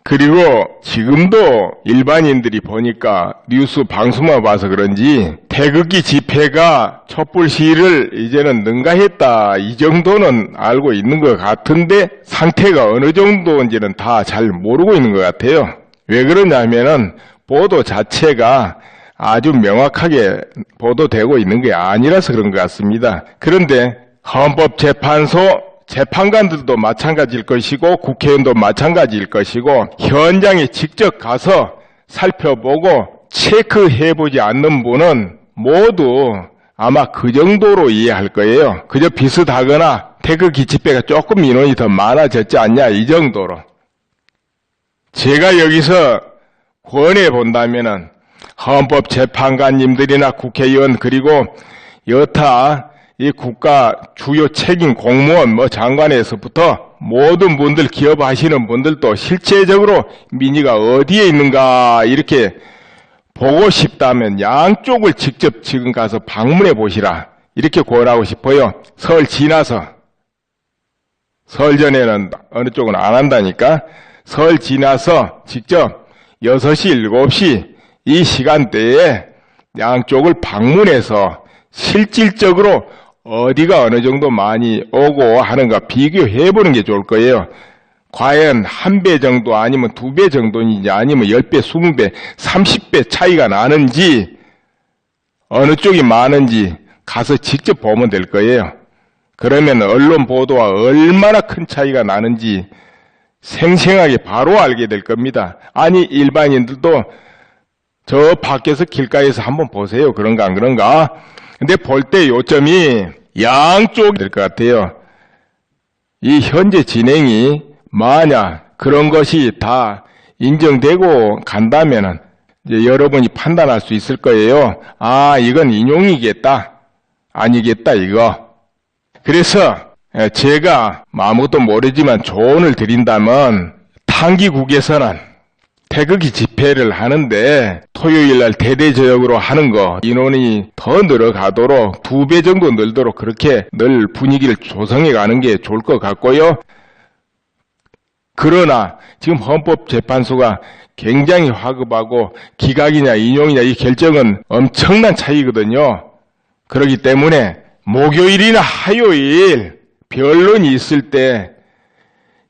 그리고 지금도 일반인들이 보니까 뉴스 방송만 봐서 그런지 태극기 집회가 촛불 시위를 이제는 능가했다, 이 정도는 알고 있는 것 같은데 상태가 어느 정도인지는 다 잘 모르고 있는 것 같아요. 왜 그러냐면은 보도 자체가 아주 명확하게 보도되고 있는 게 아니라서 그런 것 같습니다. 그런데 헌법재판소 재판관들도 마찬가지일 것이고 국회의원도 마찬가지일 것이고 현장에 직접 가서 살펴보고 체크해보지 않는 분은 모두 아마 그 정도로 이해할 거예요. 그저 비슷하거나 태극기 집회가 조금 인원이 더 많아졌지 않냐, 이 정도로. 제가 여기서 권해본다면은 헌법재판관님들이나 국회의원 그리고 여타 이 국가 주요 책임 공무원 장관에서부터 모든 분들, 기업하시는 분들도 실제적으로 민의가 어디에 있는가 이렇게 보고 싶다면 양쪽을 직접 지금 가서 방문해 보시라, 이렇게 권하고 싶어요. 설 지나서, 설 전에는 어느 쪽은 안 한다니까, 설 지나서 직접 6시, 7시 이 시간대에 양쪽을 방문해서 실질적으로 어디가 어느 정도 많이 오고 하는가 비교해보는 게 좋을 거예요. 과연 1배 정도 아니면 2배 정도인지 아니면 10배, 20배, 30배 차이가 나는지 어느 쪽이 많은지 가서 직접 보면 될 거예요. 그러면 언론 보도와 얼마나 큰 차이가 나는지 생생하게 바로 알게 될 겁니다. 아니 일반인들도 저 밖에서 길가에서 한번 보세요. 그런가 안 그런가? 근데 볼 때 요점이 양쪽 될 것 같아요. 이 현재 진행이 만약 그런 것이 다 인정되고 간다면은 이제 여러분이 판단할 수 있을 거예요. 아, 이건 인용이겠다, 아니겠다, 이거. 그래서 제가 아무것도 모르지만 조언을 드린다면 당기국에서는 태극기 집회를 하는데 토요일날 대대적으로 하는 거 인원이 더 늘어가도록 2배 정도 늘도록 그렇게 늘 분위기를 조성해 가는 게 좋을 것 같고요. 그러나 지금 헌법재판소가 굉장히 화급하고 기각이냐 인용이냐 이 결정은 엄청난 차이거든요. 그렇기 때문에 목요일이나 화요일 변론이 있을 때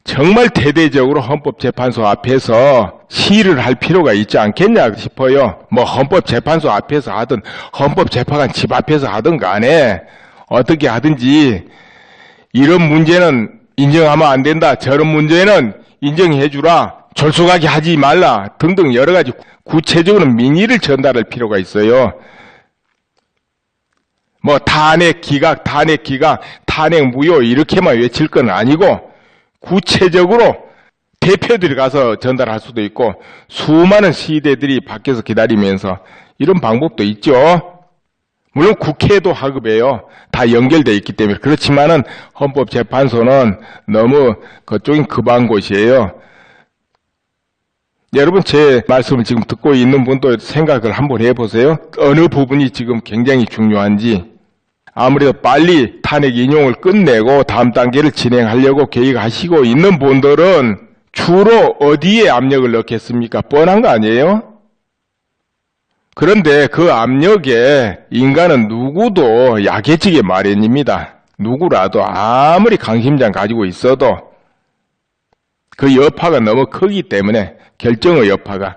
정말 대대적으로 헌법재판소 앞에서 시위를 할 필요가 있지 않겠냐 싶어요. 뭐 헌법재판소 앞에서 하든 헌법재판관 집 앞에서 하든 간에 어떻게 하든지 이런 문제는 인정하면 안 된다. 저런 문제는 인정해 주라. 졸속하게 하지 말라. 등등 여러 가지 구체적으로 민의를 전달할 필요가 있어요. 뭐 탄핵 기각, 탄핵 무효 이렇게만 외칠 건 아니고 구체적으로 대표들이 가서 전달할 수도 있고 수많은 시위대들이 밖에서 기다리면서 이런 방법도 있죠. 물론 국회도 하급해요. 다 연결되어 있기 때문에. 그렇지만은 헌법재판소는 너무 그쪽이 급한 곳이에요. 여러분 제 말씀을 지금 듣고 있는 분도 생각을 한번 해보세요. 어느 부분이 지금 굉장히 중요한지. 아무래도 빨리 탄핵 인용을 끝내고 다음 단계를 진행하려고 계획하시고 있는 분들은 주로 어디에 압력을 넣겠습니까? 뻔한 거 아니에요? 그런데 그 압력에 인간은 누구도 약해지게 마련입니다. 누구라도 아무리 강심장 가지고 있어도 그 여파가 너무 크기 때문에 결정의 여파가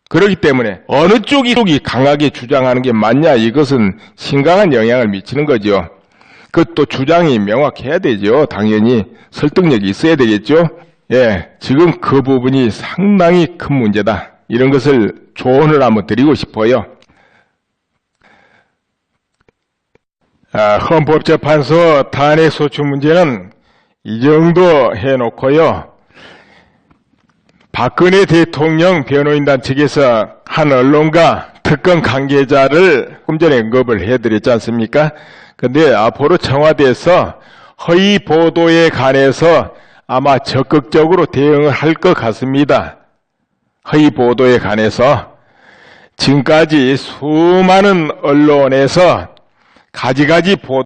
그렇기 때문에 어느 쪽이 강하게 주장하는 게 맞냐 이것은 심각한 영향을 미치는 거죠. 그것도 주장이 명확해야 되죠. 당연히 설득력이 있어야 되겠죠. 예, 지금 그 부분이 상당히 큰 문제다. 이런 것을 조언을 한번 드리고 싶어요. 헌법재판소 탄핵소추 문제는 이 정도 해놓고요. 박근혜 대통령 변호인단 측에서 한 언론과 특검 관계자를 좀 전에 언급을 해드렸지 않습니까? 근데 앞으로 청와대에서 허위 보도에 관해서 아마 적극적으로 대응을 할 것 같습니다. 허위 보도에 관해서 지금까지 수많은 언론에서 가지가지 보도